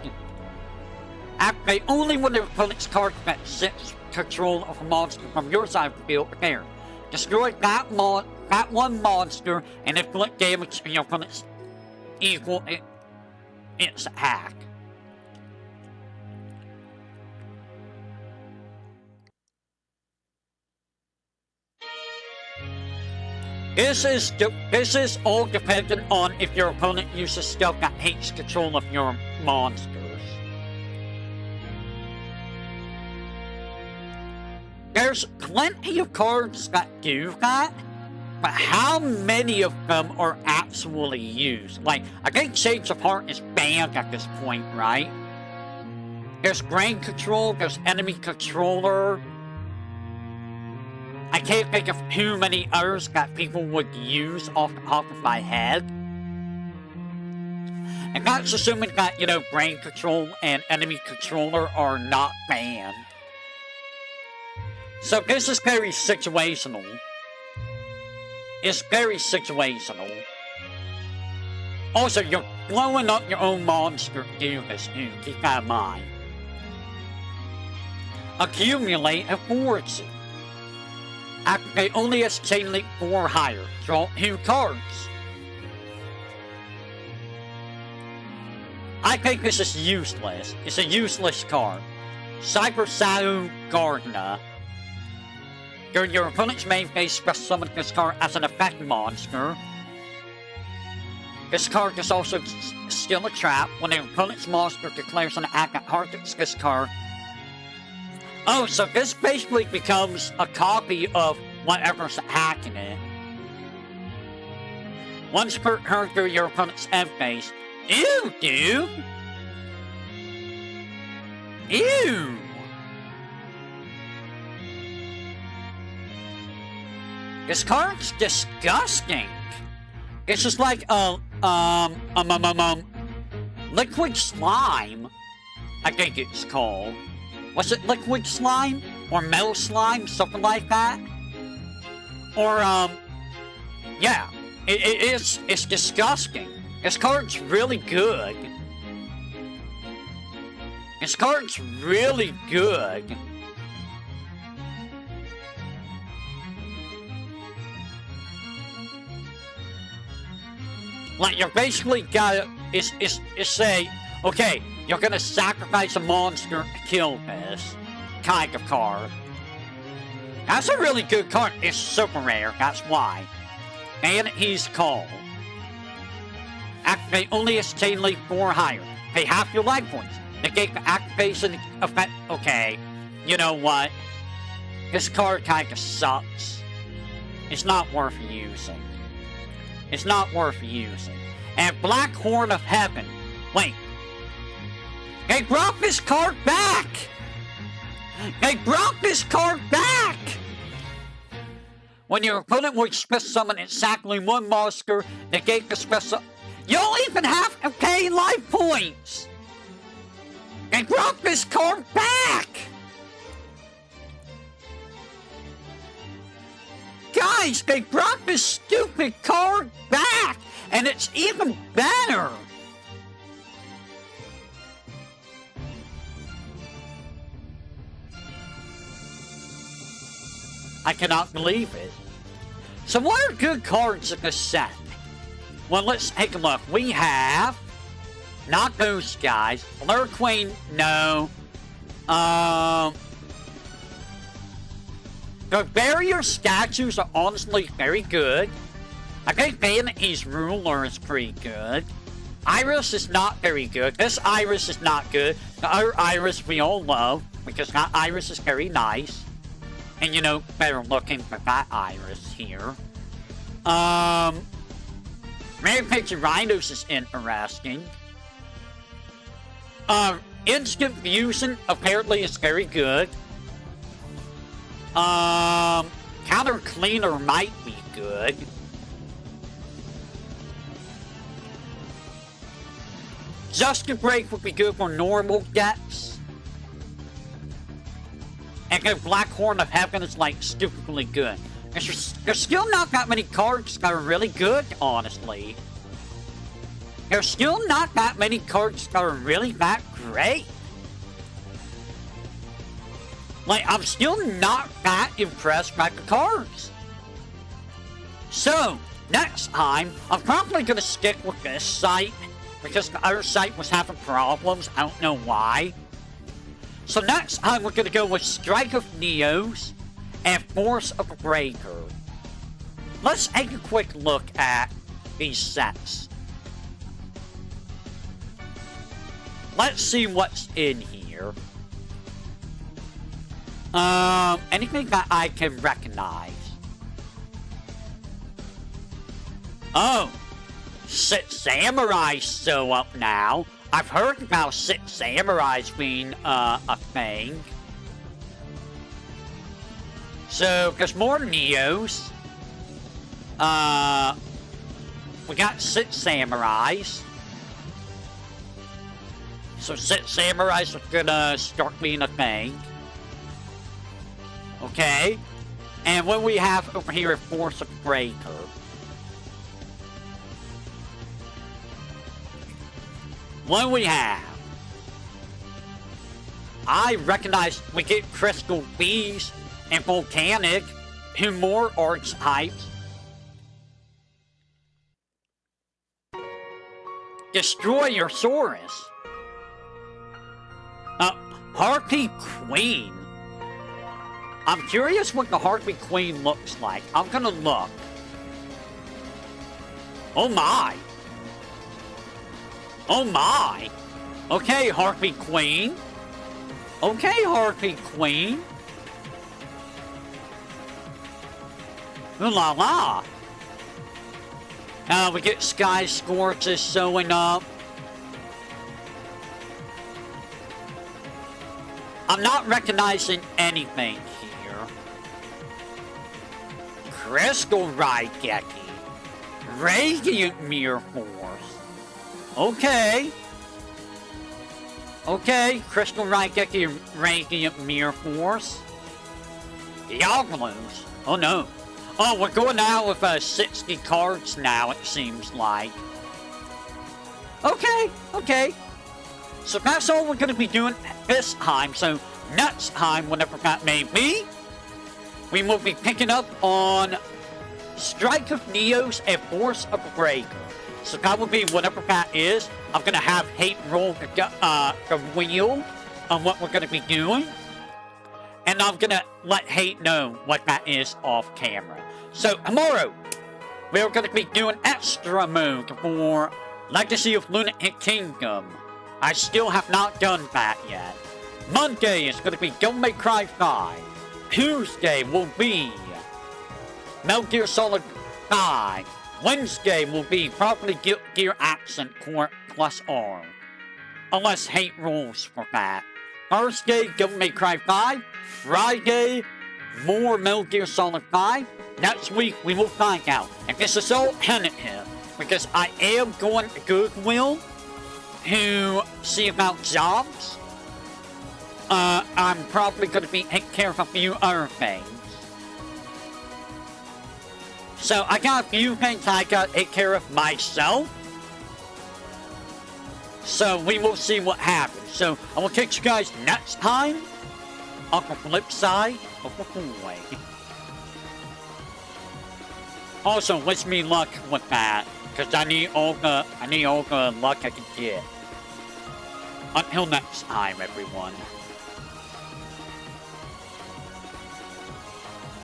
Activate only when the opponent's card gets control of a monster from your side of the field prepared. Destroy that one monster and inflict damage to your opponent's equal its attack. This is all dependent on if your opponent uses stuff that takes control of your monsters. There's plenty of cards that do that, but how many of them are actually used? Like, I think Shades of Heart is banned at this point, right? There's Brain Control, there's Enemy Controller. I can't think of too many others that people would use off the top of my head. And that's assuming that, you know, Brain Control and Enemy Controller are not banned. So this is very situational. It's very situational. Also, you're blowing up your own monster to do this, too. Keep that in mind. Accumulate authority. Activate only as Chain Link 4 higher. Draw 2 cards. I think this is useless. It's a useless card. Cyberdark. During your opponent's main phase, special summon this card as an effect monster. This card is also still a trap. When the opponent's monster declares an attack that targets this card. Oh, so this basically becomes a copy of whatever's attacking it. Once per turn through your opponent's end phase. Ew, dude! Ew! This card's disgusting. It's just like liquid slime. I think it's called. Was it liquid slime or metal slime, something like that? Or yeah, it's disgusting. This card's really good. This card's really good. Like, you're basically gotta, is say, okay, you're gonna sacrifice a monster to kill this kind of card. That's a really good card. It's super rare, that's why. And he's called. Activate only as Chain Link 4 higher. Pay half your life points. Negate the activation effect. Okay, you know what? This card kinda sucks. It's not worth using. It's not worth using. And Black Horn of Heaven. Wait. They brought this card back! They brought this card back! When your opponent will special summon exactly one monster, negate the special... You don't even have to pay life points! They brought this card back! Guys, they brought this stupid card back! And it's even better! I cannot believe it. So what are good cards in this set? Well, let's take a look. We have... Not those guys. Blur Queen, no. The barrier statues are honestly very good. I think Vanity's ruler is pretty good. Iris is not very good. This Iris is not good. The other Iris we all love, because that Iris is very nice. And, you know, better looking for that Iris here. Rampage Rhinos is interesting. Instant Fusion apparently is very good. Counter Cleaner might be good. Just a Break would be good for normal decks. And then Black Horn of Heaven is like stupidly good. There's still not that many cards that are really good, honestly. There's still not that many cards that are really that great. Like, I'm still not that impressed by the cards. So, next time, I'm probably going to stick with this site, because the other site was having problems. I don't know why. So next time, we're going to go with Strike of Neos and Force of a Breaker. Let's take a quick look at these sets. Let's see what's in here. Anything that I can recognize. Oh, 6 Samurais show up now. I've heard about 6 Samurais being a thing. So, there's more Neos. We got 6 Samurais. So 6 Samurais are gonna start being a thing. Okay. And what we have over here is Force of Breaker. What do we have? I recognize we get Crystal Beast and Volcanic, who more archetypes. Destroy your Saurus. Harpy Queen. I'm curious what the Harpy Queen looks like. I'm gonna look. Oh my. Oh my. Okay, Harpy Queen. Okay, Harpy Queen. Ooh la la. We get Sky Scorches showing up. I'm not recognizing anything here. Crystal Raigeki. Radiant Mirror Force. Okay. Okay, Crystal Raigeki, Radiant Mirror Force. Diablos. Oh no. Oh, we're going out with 60 cards now, it seems like. Okay, okay. So that's all we're going to be doing this time. So next time, whenever that may be, we will be picking up on Strike of Neos and Force of a Breaker. So that will be whatever that is. I'm going to have Hate roll the wheel on what we're going to be doing. And I'm going to let Hate know what that is off camera. So tomorrow, we're going to be doing extra mode for Legacy of Lunatic Kingdom. I still have not done that yet. Monday is going to be Devil May Cry 5. Tuesday will be Metal Gear Solid 5. Wednesday will be probably Gear Accent Core plus R. Unless Hate rolls for that. Thursday, Devil May Cry 5. Friday, more Metal Gear Solid 5. Next week, we will find out. And this is all tentative, because I am going to Goodwill to see about jobs. I'm probably going to be taking care of a few other things. So I got a few things I got to take care of myself. So we will see what happens. So I will catch you guys next time on the flip side of the hallway. Also, wish me luck with that, because I need all the luck I can get. Until next time, everyone.